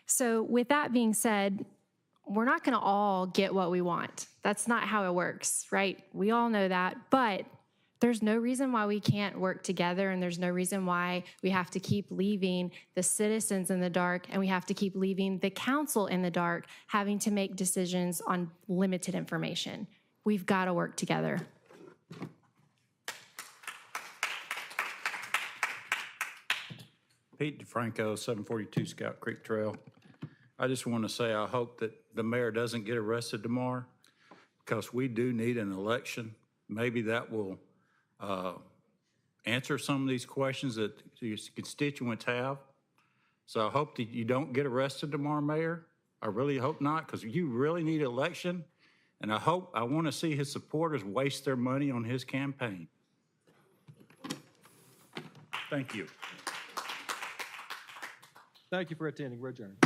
So with that being said, we're not going to all get what we want. That's not how it works, right? We all know that, but there's no reason why we can't work together, and there's no reason why we have to keep leaving the citizens in the dark, and we have to keep leaving the council in the dark, having to make decisions on limited information. We've got to work together. Pete Defranco, 742 Scout Creek Trail. I just want to say I hope that the mayor doesn't get arrested tomorrow, because we do need an election. Maybe that will answer some of these questions that your constituents have. So I hope that you don't get arrested tomorrow, Mayor. I really hope not, because you really need an election. And I want to see his supporters waste their money on his campaign. Thank you. Thank you for attending. We're adjourned.